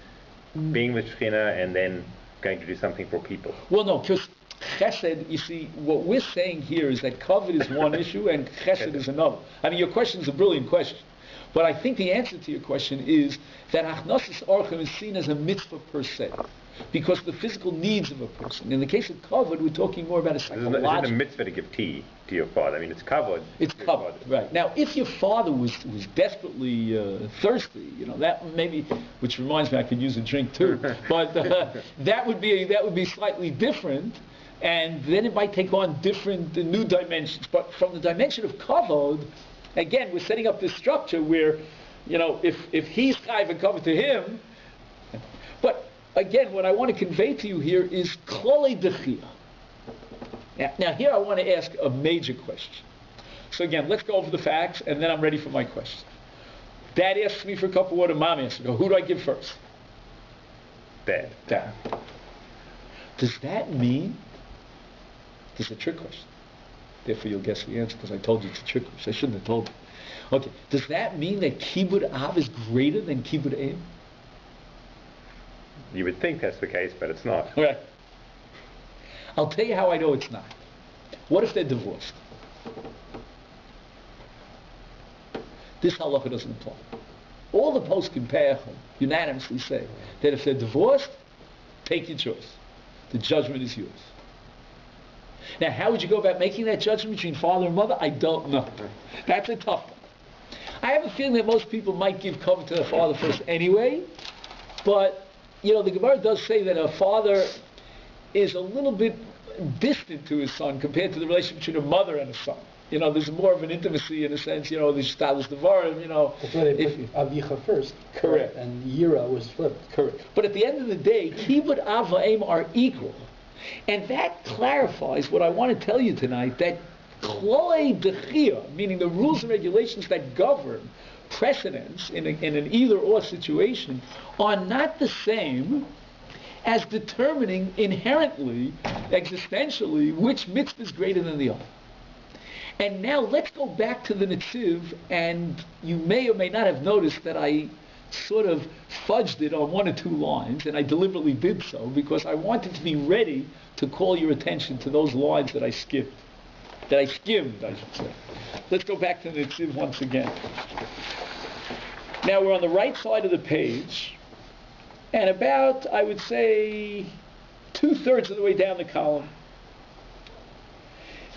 being with Shekhinah and then going to do something for people. Well, no, because Chesed, you see, what we're saying here is that Kavod is one issue and Chesed is another. I mean, your question is a brilliant question. But I think the answer to your question is that Achnasas Orchim is seen as a mitzvah per se, because of the physical needs of a person. In the case of Kavod, we're talking more about a psychological... It's not a mitzvah to give tea to your father. I mean, it's Kavod. It's Kavod, right. Now, if your father was desperately thirsty, that maybe, which reminds me I could use a drink too, but that would be slightly different, and then it might take on different new dimensions. But from the dimension of Kavod, Again, we're setting up this structure where, if he's chayv and cover to him. But again, what I want to convey to you here is klolei dechia. Now here I want to ask a major question. So again, let's go over the facts, and then I'm ready for my question. Dad asks me for a cup of water, Mom asks me, who do I give first? Dad. Dad. Does that mean, this is a trick question, therefore you'll guess the answer, because I told you it's a trick question. I shouldn't have told you. Okay, does that mean that Kibud Av is greater than Kibud Em? You would think that's the case, but it's not. Right. I'll tell you how I know it's not. What if they're divorced? This halacha doesn't apply. All the poskim Pe'achim unanimously say that if they're divorced, take your choice. The judgment is yours. Now, how would you go about making that judgment between father and mother? I don't know. That's a tough one. I have a feeling that most people might give cover to the father first anyway, but, the Gemara does say that a father is a little bit distant to his son compared to the relationship between a mother and a son. There's more of an intimacy in a sense, the Shtadus Devarim, That's why they put Avicha first. Correct. And Yira was flipped. Correct. But at the end of the day, Kibud Av v'Em are equal. And that clarifies what I want to tell you tonight, that Klolei Dechia, meaning the rules and regulations that govern precedence in an either-or situation, are not the same as determining inherently, existentially, which mitzvah is greater than the other. And now let's go back to the Netziv, and you may or may not have noticed that I sort of fudged it on one or two lines, and I deliberately did so because I wanted to be ready to call your attention to those lines that I skimmed, I should say. Let's go back to the Netziv once again. Now we're on the right side of the page, and about, I would say, 2/3 of the way down the column.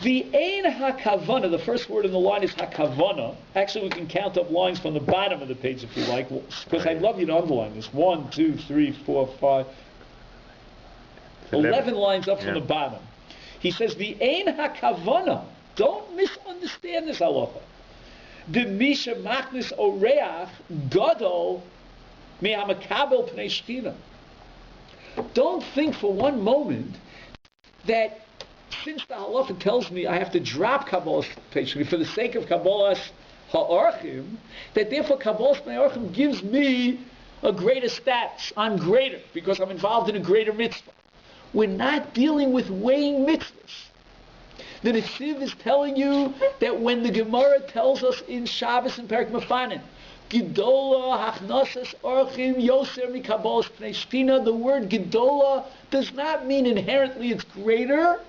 The ein hakavana, the first word in the line is hakavana. Actually, we can count up lines from the bottom of the page if you like, because I'd love you to underline this. 1, 2, 3, 4, 5, 11 lines up from the bottom. He says, the ein hakavana. Don't misunderstand this halacha. The misha machnis oreach gadol me'hamakabel pnei shchina. Don't think for one moment that since the halacha tells me I have to drop Kabbalas patiently for the sake of Kabbalas ha'orchim, that therefore Kabbalas ha'orchim gives me a greater status. I'm greater because I'm involved in a greater mitzvah. We're not dealing with weighing mitzvahs. The Netziv is telling you that when the Gemara tells us in Shabbos and Perek Mefanim, Gedola hachnasas orchim yoser mikabbalas pnei shchina, the word Gedola does not mean inherently it's greater.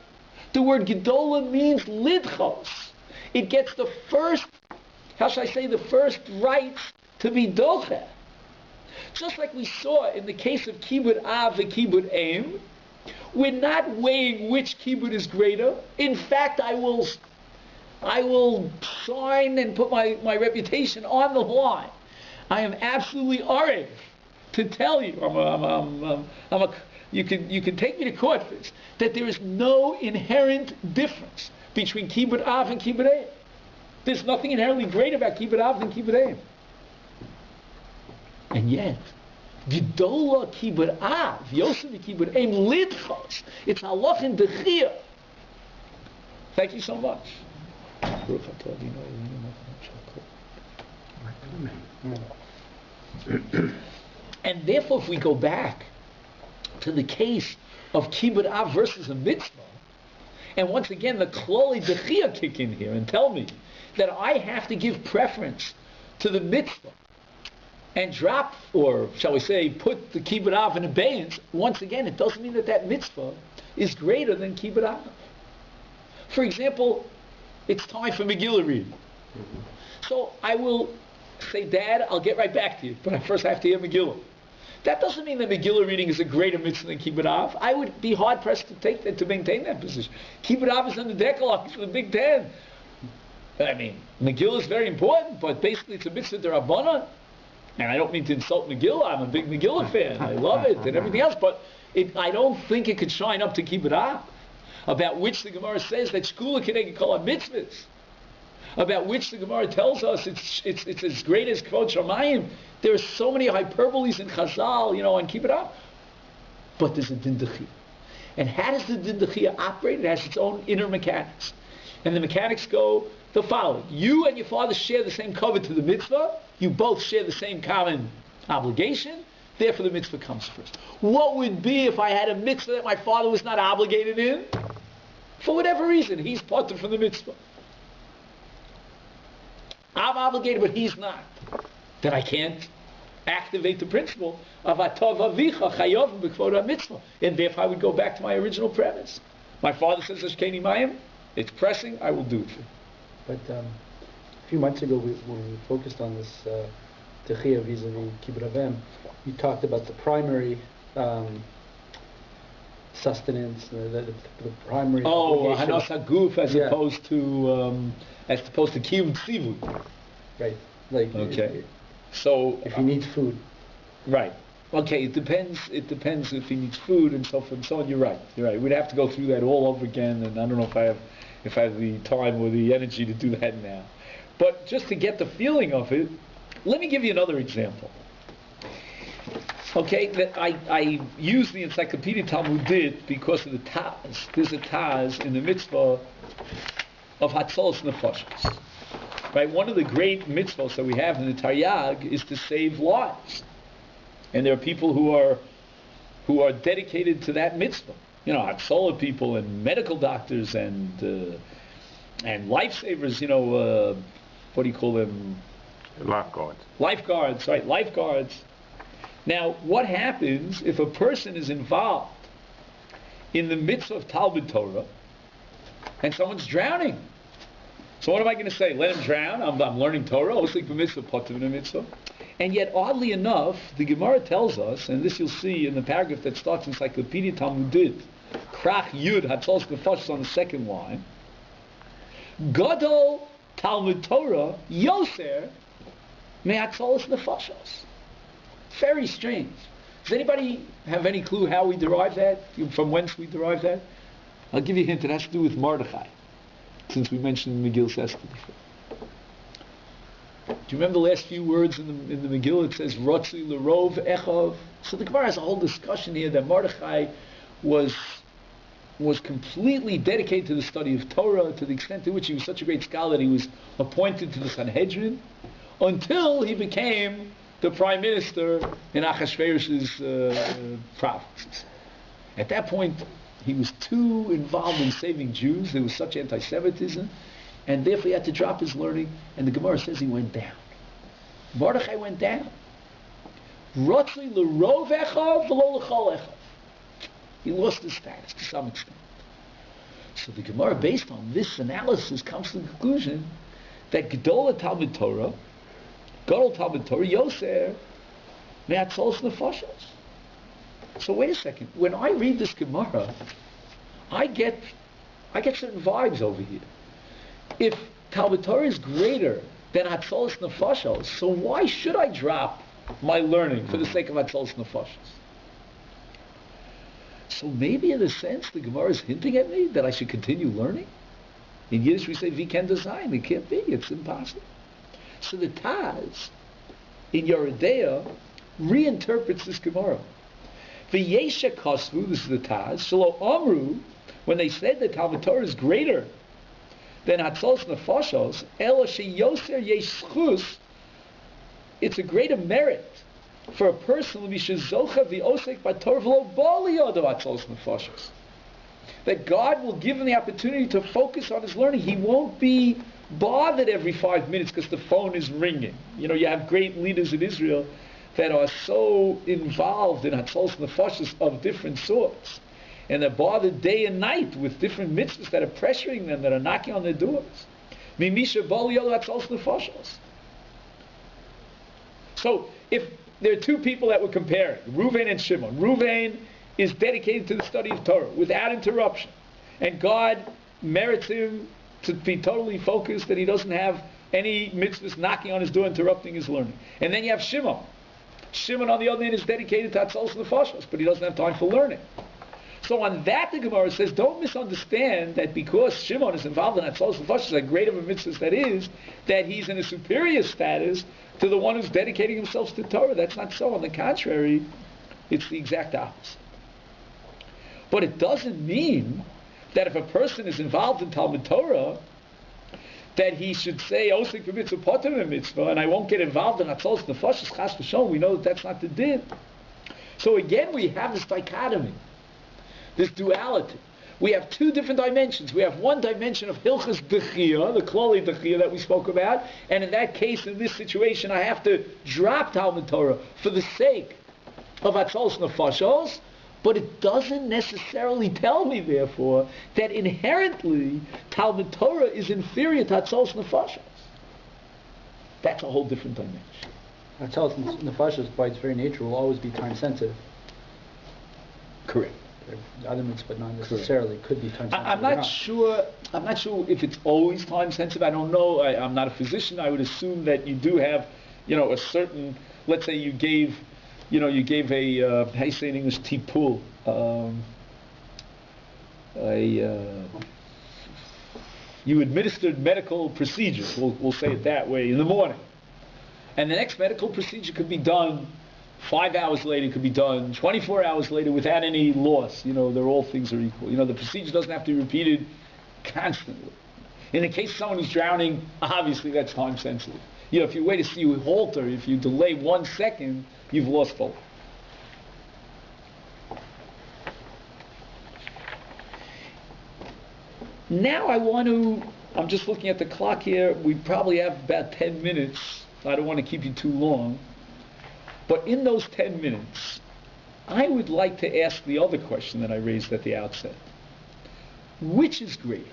The word Gedola means lidchos. It gets the first, the first rights to be doche. Just like we saw in the case of Kibud Av and Kibud Em, we're not weighing which Kibud is greater. In fact, I will sign and put my reputation on the line. I am absolutely orev to tell you, you can take me to court for this, that there is no inherent difference between Kibud Av and Kibud Em. There's nothing inherently great about Kibud Av than Kibud Em. And yet, Gedola Kibud Av, Yosef Kibud Em lidchos. It's halach in dechia. Thank you so much. And therefore, if we go back to the case of Kibud Av versus a mitzvah, and once again the klolei dechia kick in here and tell me that I have to give preference to the mitzvah and drop, or shall we say, put the Kibud Av in abeyance, once again, it doesn't mean that mitzvah is greater than Kibud Av. For example, it's time for Megillah reading. So I will say, Dad, I'll get right back to you, but first I have to hear Megillah. That doesn't mean that Megillah reading is a greater mitzvah than Kibud Av. I would be hard-pressed to take that, to maintain that position. Kibud Av is in the Decalogue, it's in the Big Ten. I mean, Megillah is very important, but basically it's a mitzvah d'Rabbanan. And I don't mean to insult Megillah. I'm a big Megillah fan. I love it and everything else. But I don't think it could shine up to Kibud Av, about which the Gemara says that Shkula Keneged Kol HaMitzvahs. about which the Gemara tells us it's as great as Kvod Shamayim. There are so many hyperboles in Chazal, and keep it up. But there's a din d'chiyah. And how does the din d'chiyah operate? It has its own inner mechanics. And the mechanics go the following. You and your father share the same covet to the mitzvah. You both share the same common obligation. Therefore the mitzvah comes first. What would be if I had a mitzvah that my father was not obligated in? For whatever reason, he's parted from the mitzvah. I'm obligated, but he's not. Then I can't activate the principle of atov avicha chayov b'kvod mitzvah. And therefore I would go back to my original premise. My father says Ashkeni Mayim, it's pressing, I will do it. But a few months ago, when we focused on this Techiyah vis-a-vis Kibbut Avim, you talked about the primary sustenance, the primary. Hanos haguf as opposed to kiyum tzivut. Right. Like. Okay. So if he needs food. Right. Okay. It depends if he needs food and so forth and so on. You're right. We'd have to go through that all over again, and I don't know if I have the time or the energy to do that now. But just to get the feeling of it, let me give you another example. Okay, that I use the Encyclopedia Talmudit because of the Taz. There's a Taz in the mitzvah of Hatzolos Nefashos. Right, one of the great mitzvahs that we have in the Taryag is to save lives, and there are people who are dedicated to that mitzvah. Hatzolah people and medical doctors and lifesavers. What do you call them? Lifeguards. Lifeguards, right? Lifeguards. Now, what happens if a person is involved in the mitzvah of Talmud Torah and someone's drowning? So what am I going to say? Let him drown? I'm learning Torah. Oslik b'mitzvah, potiv b'mitzvah. And yet, oddly enough, the Gemara tells us, and this you'll see in the paragraph that starts Encyclopedia Talmudit, Krach Yud Hatzolos Nefashos on the second line, Gadol Talmud Torah Yoser me'Hatzolos Nefashos. Very strange. Does anybody have any clue how we derive that? From whence we derive that? I'll give you a hint. It has to do with Mordechai, since we mentioned Megillah Esther before. Do you remember the last few words in the Megillah? It says Rotzi L'Rov Echav. So the Gemara has a whole discussion here that Mordechai was completely dedicated to the study of Torah, to the extent to which he was such a great scholar that he was appointed to the Sanhedrin until he became the prime minister in Achashverosh's province. At that point, he was too involved in saving Jews. There was such anti-Semitism, and therefore he had to drop his learning. And the Gemara says he went down. Mordechai went down. Rotzli l'rov echav v'lo l'chol echav. He lost his status to some extent. So the Gemara, based on this analysis, comes to the conclusion that Gedol Talmud Torah, Yoser, me'Hatzolos Nefashos. So wait a second. When I read this Gemara, I get certain vibes over here. If Talmud Torah is greater than Hatzolos Nefashos, so why should I drop my learning for the sake of Hatzolos Nefashos? So maybe in a sense the Gemara is hinting at me that I should continue learning. In Yiddish we say "Viken design." It can't be. It's impossible. So the Taz in Yoredeya reinterprets this Gemara. V'yesha kosvu, this is the Taz. Shelo amru, when they said that Talmud Torah is greater than Hatzolos Nefashos, ela sheyoser yesh zchus, it's a greater merit for a person that God will give him the opportunity to focus on his learning. He won't be bothered every 5 minutes because the phone is ringing. You have great leaders in Israel that are so involved in Hatzolos Nefashos of different sorts, and they're bothered day and night with different mitzvahs that are pressuring them, that are knocking on their doors. So if there are two people that we're comparing, Reuven and Shimon. Reuven is dedicated to the study of Torah without interruption, and God merits him to be totally focused, that he doesn't have any mitzvahs knocking on his door, interrupting his learning. And then you have Shimon. Shimon, on the other hand, is dedicated to Hatzolos Nefashos, but he doesn't have time for learning. So on that, the Gemara says, don't misunderstand that because Shimon is involved in Hatzalas Nefashos, as great of a mitzvah that is, that he's in a superior status to the one who's dedicating himself to Torah. That's not so. On the contrary, it's the exact opposite. But it doesn't mean that if a person is involved in Talmud Torah, that he should say, Osik b'mitzvah potem b'mitzvah, and I won't get involved in Hatzalas Nefashos, chas v'sholom. We know that that's not the din. So again, we have this dichotomy, this duality. We have two different dimensions. We have one dimension of Hilchas Dechiyah, the Klali Dechiyah that we spoke about, and in that case, in this situation, I have to drop Talmud Torah for the sake of Hatzalas Nefashos, but it doesn't necessarily tell me, therefore, that inherently Talmud Torah is inferior to Hatzalas Nefashos. That's a whole different dimension. Hatzalas Nefashos, by its very nature, will always be time sensitive. Correct. The other mitzvah, not necessarily, could be time sensitive. I'm not sure if it's always time sensitive. I don't know. I'm not a physician. I would assume that you do have, a certain. Let's say you gave a how you say in English, tipul, you administered medical procedures. We'll say it that way in the morning, and the next medical procedure could be done 5 hours later, could be done 24 hours later without any loss. They're all things are equal. The procedure doesn't have to be repeated constantly. In the case of someone who's drowning, obviously that's time sensitive. If you wait to see you halter, if you delay 1 second, you've lost both. Now I'm just looking at the clock here, we probably have about 10 minutes. I don't want to keep you too long. But in those 10 minutes, I would like to ask the other question that I raised at the outset. Which is greater?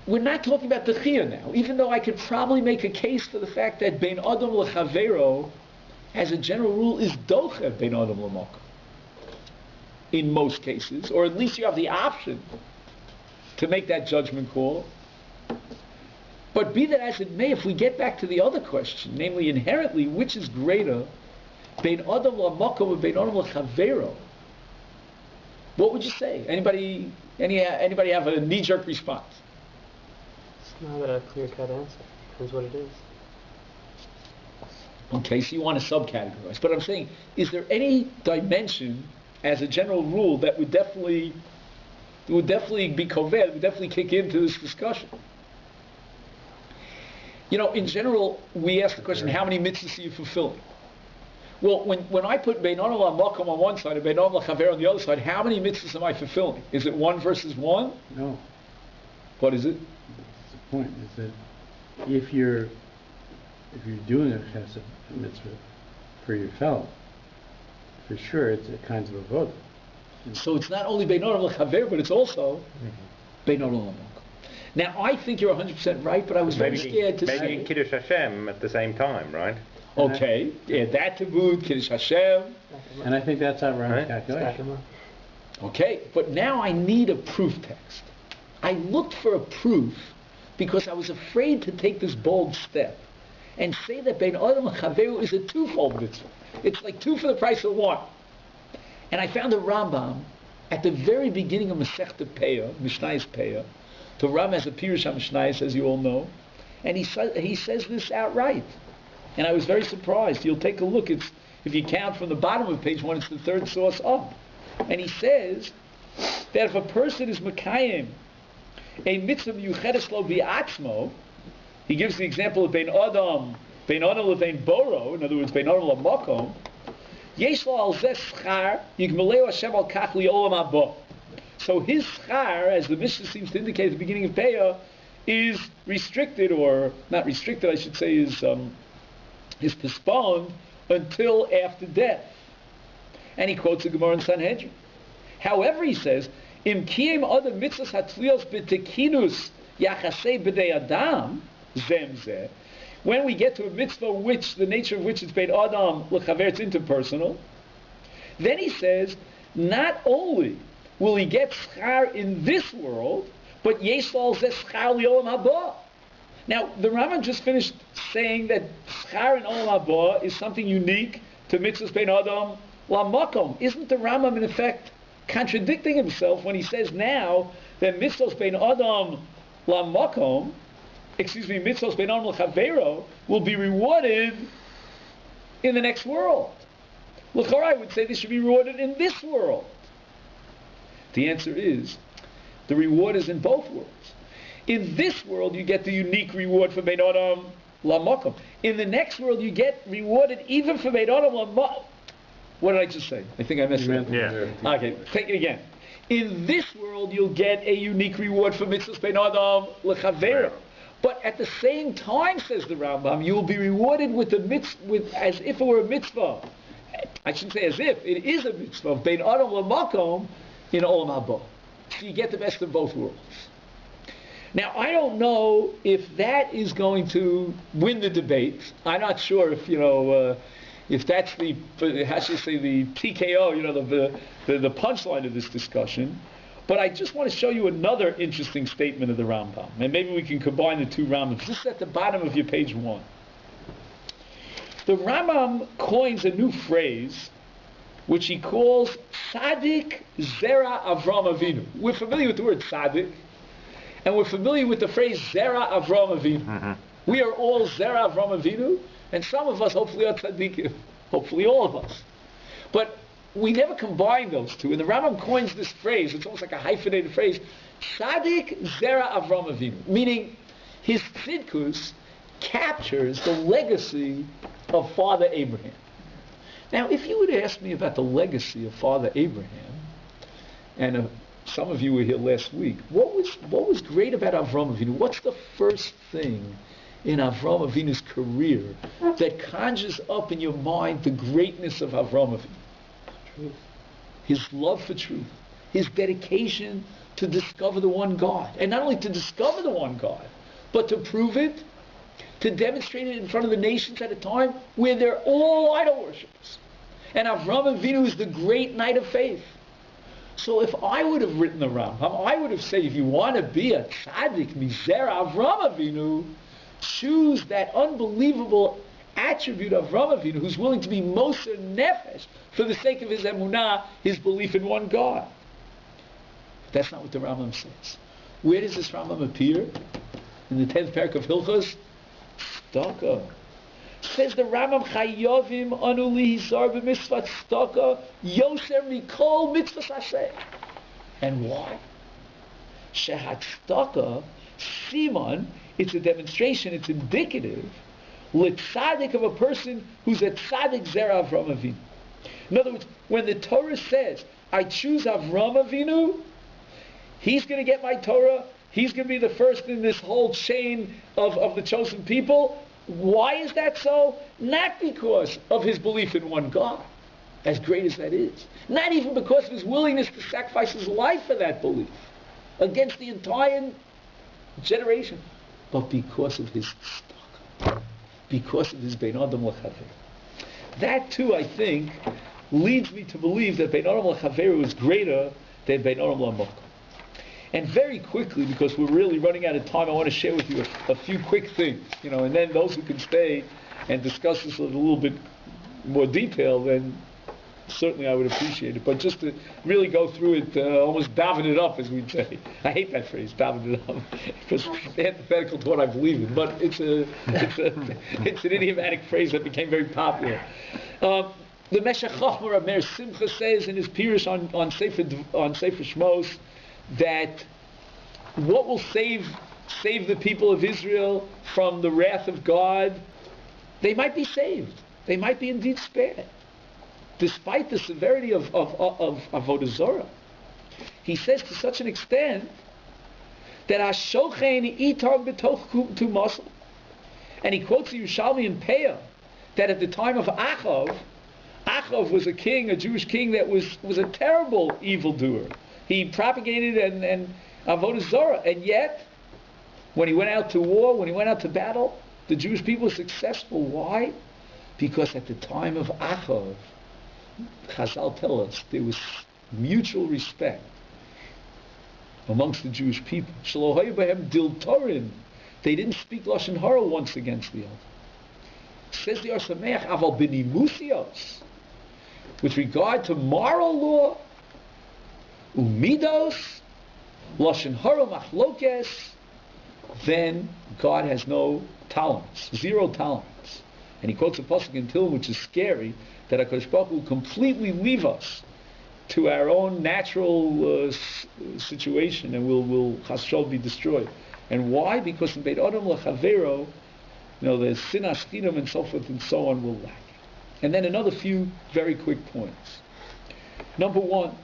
We're not talking about the Dechiyah now, even though I could probably make a case for the fact that Bein Adam L'Chavero, as a general rule, is Dochev Bein Adam L'Makom. In most cases, or at least you have the option to make that judgment call. But be that as it may, if we get back to the other question, namely inherently, which is greater, Bein Adam L'Makom or Bein Adam L'Chavero, what would you say? Anybody have a knee-jerk response? It's not a clear-cut answer. Depends what it is. Okay, so you want to subcategorize. But I'm saying, is there any dimension, as a general rule, that would definitely be covered, would definitely kick into this discussion? In general, we ask the question, how many mitzvahs are you fulfilling? Well, when I put Bein Adam L'Makom on one side and Bein Adam L'Chaver on the other side, how many mitzvahs am I fulfilling? Is it 1 versus 1? No. What is it? That's the point, is that if you're doing a chesed mitzvah for your fellow, for sure it's a kind of a vote. So it's not only Bein Adam L'Chaver, but it's also Bein Adam L'Makom. Now, I think you're 100% right, but I was very scared to say... Maybe in Kiddush Hashem at the same time, right? Okay, that to boot, Kiddush Hashem. And I think that's our right calculation. Okay, but now I need a proof text. I looked for a proof because I was afraid to take this bold step and say that Bein Adam L'Chaveru is a twofold mitzvah. It's like 2 for the price of 1. And I found a Rambam at the very beginning of Masechta Peah, Mishnayos Peah. The Ram has a Pirush HaMishnayos, as you all know, and he says this outright. And I was very surprised. You'll take a look. If you count from the bottom of page 1, it's the third source up. And he says that if a person is Mekayim, a mitzvah miyuchedes lo bi'atzmo, he gives the example of Bein Adam levein Boro, in other words, Bein Adam L'Makom, yesh lo al zeh schar, yigmaleu Hashem al kach li'olam haba. So his schar, as the Mishnah seems to indicate at the beginning of Peah, is restricted, or not restricted, I should say, is postponed until after death. And he quotes the Gemara in Sanhedrin. However, he says, Im kiyem other mitzvahs hatzlios b'tekinus yachasei b'dei adam zem zeh. When we get to a mitzvah which the nature of which is Beit Adam l'chaver, it's interpersonal, then he says, not only will he get schar in this world, but yesh lo zeh schar li'olam haba. Now, the Rambam just finished saying that schar in olam haba is something unique to mitzvahs Beit Adam lamakom. Isn't the Rambam in effect contradicting himself when he says now that mitzvos bein adam lamakom, mitzvos bein adam l'chavero will be rewarded in the next world? L'chora, I would say this should be rewarded in this world. The answer is, the reward is in both worlds. In this world, you get the unique reward for bein adam lamakom. In the next world, you get rewarded even for bein adam lamakom. What did I just say? I think I messed it up. Yeah. Okay, take it again. In this world, you'll get a unique reward for mitzvahs bein adam l'chavero. But at the same time, says the Rambam, you will be rewarded with as if it were a mitzvah. I shouldn't say as if, it is a mitzvah of bein adam l'makom in olam haba. So you get the best of both worlds. Now, I don't know if that is going to win the debate. I'm not sure if, if that's the TKO, the punchline of this discussion. But I just want to show you another interesting statement of the Rambam. And maybe we can combine the two Rambams. This is at the bottom of your page 1. The Rambam coins a new phrase, which he calls Tzaddik Zera Avram Avinu. We're familiar with the word Tzaddik, and we're familiar with the phrase Zera Avram Avinu. Mm-hmm. We are all Zera Avram Avinu, and some of us hopefully are Tzaddikim. Hopefully all of us. But we never combine those two. And the Rambam coins this phrase, it's almost like a hyphenated phrase, Tzaddik Zera Avram Avinu, meaning his tzidkus captures the legacy of Father Abraham. Now, if you would ask me about the legacy of Father Abraham, and some of you were here last week, what was great about Avram Avinu? What's the first thing in Avram Avinu's career that conjures up in your mind the greatness of Avram Avinu? Truth. His love for truth, his dedication to discover the one God, and not only to discover the one God, but to prove it, to demonstrate it in front of the nations at a time where they're all idol worshippers. And Avram Avinu is the great knight of faith. So if I would have written the Rambam, I would have said, if you want to be a tzaddik, mizera Avram Avinu, choose that unbelievable attribute of Avram Avinu, who's willing to be moser nefesh for the sake of his emunah, his belief in one God. But that's not what the Rambam says. Where does this Rambam appear? In the 10th parak of Hilchos Tzedakah. Says the Rambam, Chayovim anu lihizar b'mitzvah tzedakah yoser mikol mitzvah saseh. And why? Shehatzedakah, Simon, it's a demonstration, it's indicative, l'tzadik of a person who's a tzadik zera Avram Avinu. In other words, when the Torah says, I choose Avram Avinu, he's going to get my Torah, he's going to be the first in this whole chain of the chosen people. Why is that so? Not because of his belief in one God, as great as that is. Not even because of his willingness to sacrifice his life for that belief against the entire generation, but because of his tzedakah, because of his bein adam l'chaver. That too, I think, leads me to believe that bein adam l'chaver is greater than bein adam l'makom. And very quickly, because we're really running out of time, I want to share with you a few quick things, and then those who can stay and discuss this in a little bit more detail, then certainly I would appreciate it. But just to really go through it, almost daven it up, as we'd say. I hate that phrase, daven it up, because it's antithetical to what I believe in. But it's an idiomatic phrase that became very popular. The Meshech Chochmah Rav Meir Simcha says in his Pirush on Sefer Shmos, that what will save the people of Israel from the wrath of God, they might be saved. They might be indeed spared, despite the severity of Avodah Zarah. He says to such an extent that Hashochein itam b'toch tu masel, and he quotes the Yerushalmi in Peah that at the time of Achav was a king, a Jewish king that was a terrible evildoer. He propagated and Avodah Zarah, and yet, when he went out to war, when he went out to battle, the Jewish people were successful. Why? Because at the time of Achav, Chazal tell us, there was mutual respect amongst the Jewish people. Shelo hayu b'hem dil torin. They didn't speak lashon hara once against the other. Says the Ar Sameach, aval b'nimusios. with regard to moral law, umidos, lashon hara machlokes, then God has no tolerance, zero tolerance. And he quotes a pasuk in Tehillim, which is scary, that HaKadosh Baruch Hu will completely leave us to our own natural situation, and will chas v'shalom be destroyed. And why? Because in Beit Adam L'Chavero, the sinas chinam and so forth and so on will lack. And then another few very quick points. Number one,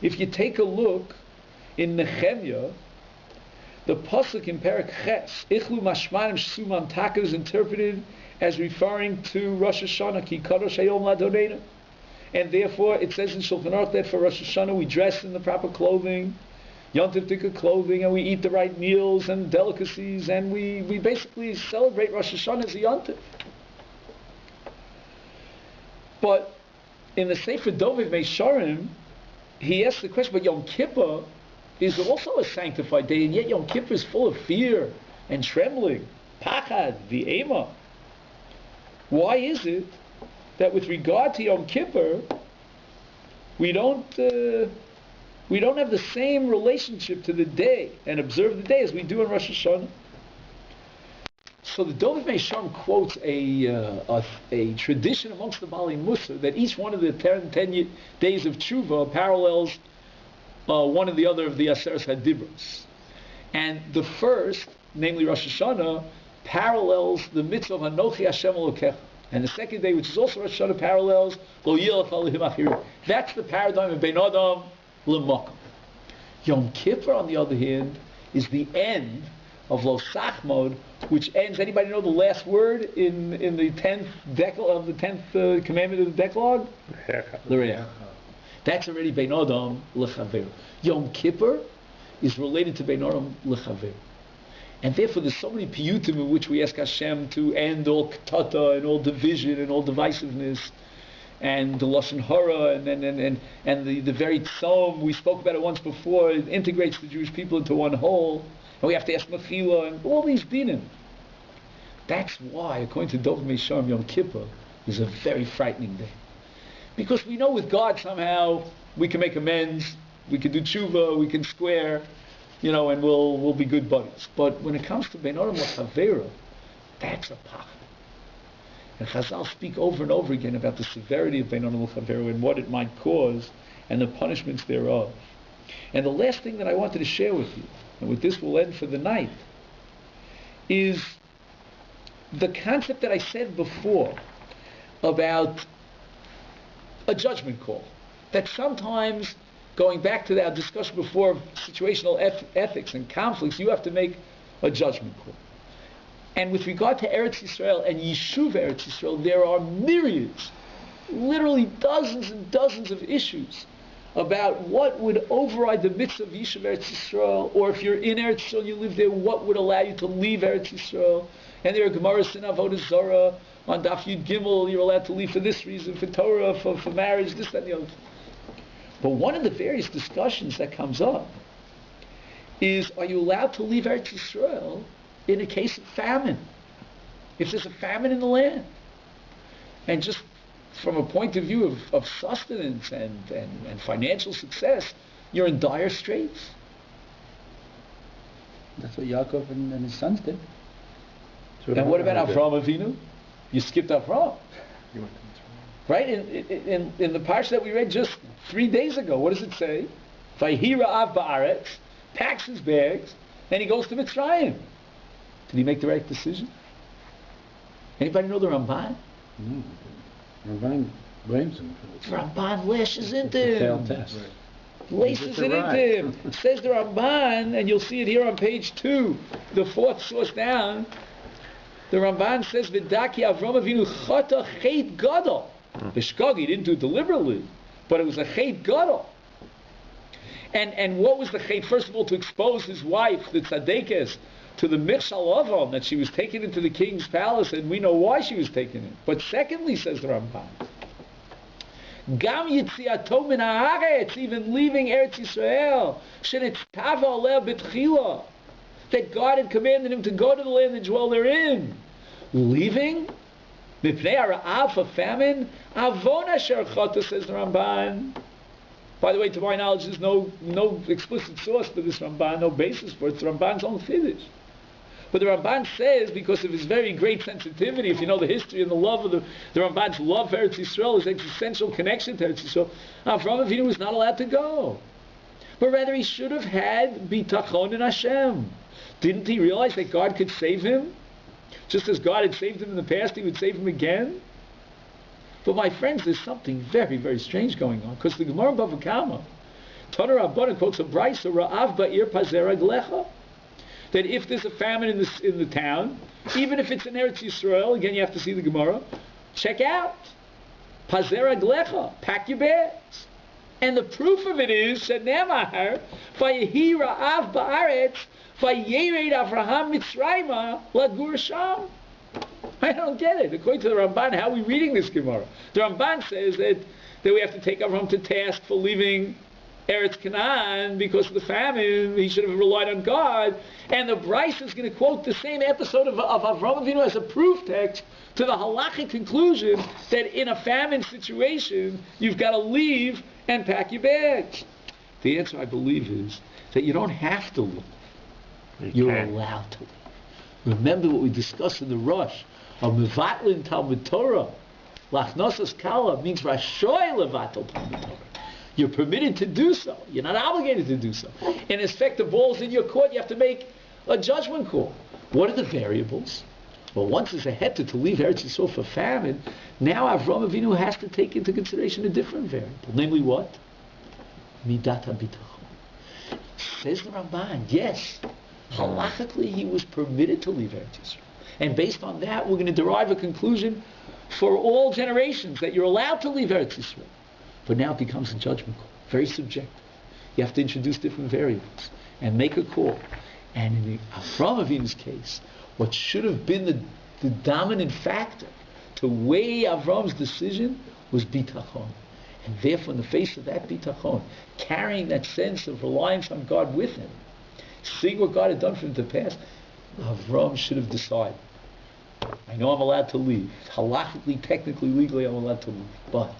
if you take a look in Nehemiah, the pasuk in Perek Ches, Ichlu Mashmanim Shsumam Taka, is interpreted as referring to Rosh Hashanah, Ki Kadosh Hayom L'Adonenu. And therefore it says in Shulchan Aruch that for Rosh Hashanah we dress in the proper clothing, Yontif Tika clothing, and we eat the right meals and delicacies, and we basically celebrate Rosh Hashanah as a Yontif. But in the Sefer Doviv Meisharim, he asks the question, but Yom Kippur is also a sanctified day, and yet Yom Kippur is full of fear and trembling, pachad, v'ema. Why is it that with regard to Yom Kippur, we don't have the same relationship to the day and observe the day as we do in Rosh Hashanah? So the Doviv Meisharim quotes a tradition amongst the Bali Musa that each one of the 10 days of Tshuva parallels one or the other of the Aseres HaDibros. And the first, namely Rosh Hashanah, parallels the mitzvah of Anochi Hashem Elokecha. And the second day, which is also Rosh Hashanah, parallels Lo Yilach Elohim Achirim. That's the paradigm of Bein Adam L'Makom. Yom Kippur, on the other hand, is the end of Lo Sachmod, which ends. Anybody know the last word in the 10th commandment of the Decalogue? L'Reach. That's already Bein Adam L'Chaver. Yom Kippur is related to Bein Adam L'Chaver. And therefore there's so many piyutim in which we ask Hashem to end all katata and all division and all divisiveness, and the lashon hara, and the very tzom, we spoke about it once before, it integrates the Jewish people into one whole, and we have to ask mechila and all these dinim. That's why, according to Doviv Meisharim, Yom Kippur is a very frightening day. Because we know with God somehow we can make amends, we can do tshuva, we can square, and we'll be good buddies. But when it comes to Bein Adam L'Chavera, that's a pach. And Chazal speak over and over again about the severity of Bein Adam L'Chavera and what it might cause and the punishments thereof. And the last thing that I wanted to share with you, and with this we'll end for the night, is the concept that I said before about a judgment call. That sometimes, going back to our discussion before of situational ethics and conflicts, you have to make a judgment call. And with regard to Eretz Yisrael and Yishuv Eretz Yisrael, there are myriads, literally dozens and dozens of issues about what would override the mitzvah of Yishuv Eretz Yisrael, or if you're in Eretz Yisrael, you live there, what would allow you to leave Eretz Yisrael. And there are Gemaras in Avodah Zarah, on Daf Yud Gimel, you're allowed to leave for this reason, for Torah, for marriage, this, that, and the other. But one of the various discussions that comes up is, are you allowed to leave Eretz Yisrael in a case of famine? If there's a famine in the land. And just from a point of view of sustenance and financial success, you're in dire straits. That's what Yaakov and his sons did. And what about Avraham Avinu? You skipped Avraham. Right? In the parsha that we read just 3 days ago, what does it say? Vayera av ba'aretz, packs his bags, and he goes to Mitzrayim. Did he make the right decision? Anybody know the Ramban? No. Ramban blames him for this. Ramban lashes into him. Failed test. Laces it into him. It says the Ramban, and you'll see it here on page 2, the 4th source down. The Ramban says, "V'daki Avram Avinu chata chet gadol." Bishkog, he didn't do it deliberately, but it was a chet gadol. And what was the chet? First of all, to expose his wife, the tzadekes, to the michshal avam, that she was taken into the king's palace, and we know why she was taken in. But secondly, says the Ramban, Gam yitziato min haaretz, even leaving Eretz Yisrael, shenitztava aleh b'tchila, that God had commanded him to go to the land and dwell therein. Leaving Mipnei ha'ra'av, for famine, avon asher chata, says the Ramban. By the way, to my knowledge, there's no explicit source for this Ramban, no basis for it. It's the Ramban's own chiddush. But the Ramban says, because of his very great sensitivity, if you know the history and the love of the Ramban's love for Eretz Yisrael, his existential connection to Eretz Yisrael, Avraham Avinu was not allowed to go. But rather he should have had bitachon in Hashem. Didn't he realize that God could save him? Just as God had saved him in the past, he would save him again? But my friends, there's something very, very strange going on. Because the Gemara Bava Kama, Tana Rabbanan quotes a brayso, Ra'av ba'ir pazer aglecha. That if there's a famine in the town, even if it's in Eretz Yisrael, again you have to see the Gemara, check out. Pazer aglecha, pack your bags. And the proof of it is, Shenemahar, Vayehi Ra'av ba'aretz, Vayered Avraham Mitzrayma, Lagur Sham. I don't get it. According to the Ramban, how are we reading this Gemara? The Ramban says that we have to take Avraham to task for leaving Eretz Canaan because of the famine. He should have relied on God. And the Bryce is going to quote the same episode of Avraham Avinu as a proof text to the halachic conclusion that in a famine situation, you've got to leave and pack your bags. The answer, I believe, is that you don't have to leave. You're allowed to leave. Remember what we discussed in the Rush of Mevatlin Talmud Torah. Lachnosas Kala means Rashoy Levatel Talmud Torah. You're permitted to do so. You're not obligated to do so. In effect, the ball's in your court. You have to make a judgment call. What are the variables? Well, once there's a heter to leave Eretz Yisrael for famine, now Avraham Avinu has to take into consideration a different variable. Namely what? Midat HaBitachon. Says the Ramban, yes, halachically he was permitted to leave Eretz Yisrael. And based on that, we're going to derive a conclusion for all generations that you're allowed to leave Eretz Yisrael. But now it becomes a judgment call, very subjective. You have to introduce different variables and make a call. And in the Avraham Avinu's case, what should have been the dominant factor to weigh Avraham's decision was bitachon. And therefore, in the face of that bitachon, carrying that sense of reliance on God with him, seeing what God had done for him in the past, Avraham should have decided, I know I'm allowed to leave. Halachically, technically, legally, I'm allowed to leave. But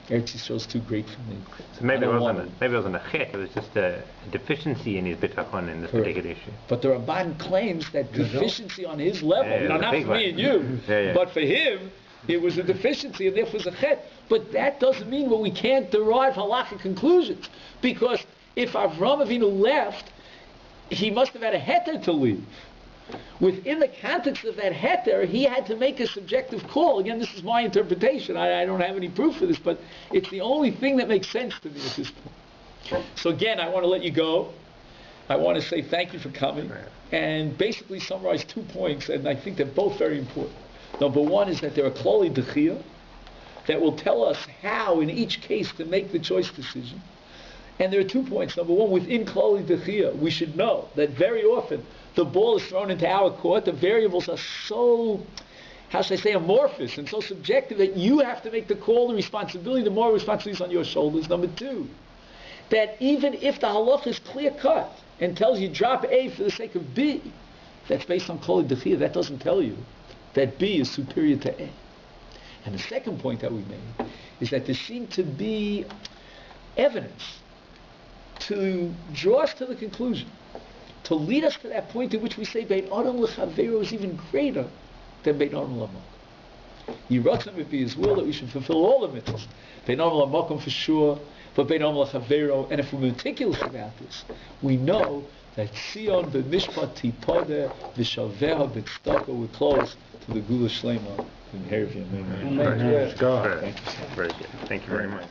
Eretz Yisrael is too great for me. So maybe it wasn't a chet, it was just a deficiency in his bitachon in this particular issue. But the Ramban claims that deficiency on his level, not for me and you, but for him, it was a deficiency and therefore it was a chet. But that doesn't mean we can't derive halachic conclusions. Because if Avraham Avinu left, he must have had a heter to leave. Within the context of that heter, he had to make a subjective call. Again, this is my interpretation. I don't have any proof for this, but it's the only thing that makes sense to me at this point. So again, I want to let you go. I want to say thank you for coming and basically summarize 2 points, and I think they're both very important. Number one is that there are klali dechia that will tell us how, in each case, to make the choice decision. And there are 2 points. Number one, within klali dechia, we should know that very often the ball is thrown into our court. The variables are so, how should I say, amorphous and so subjective that you have to make the call, the responsibility, the moral responsibility is on your shoulders. Number two, that even if the halach is clear-cut and tells you drop A for the sake of B, that's based on klali dechia. That doesn't tell you that B is superior to A. And the second point that we made is that there seemed to be evidence to draw us to the conclusion, to lead us to that point in which we say Beit Adam L'Chaveiro is even greater than Beit Adam L'Makom. Yiratzon would be his will that we should fulfill all the mitzvahs. Beit Adam L'Makom for sure, but Beit Adam L'Chaveiro. And if we're meticulous about this, we know that Tzion b'mishpat tipada v'shalveha b'tzedakah. We're close to the Gula Shlema in Hervim. Very good. Thank you very much.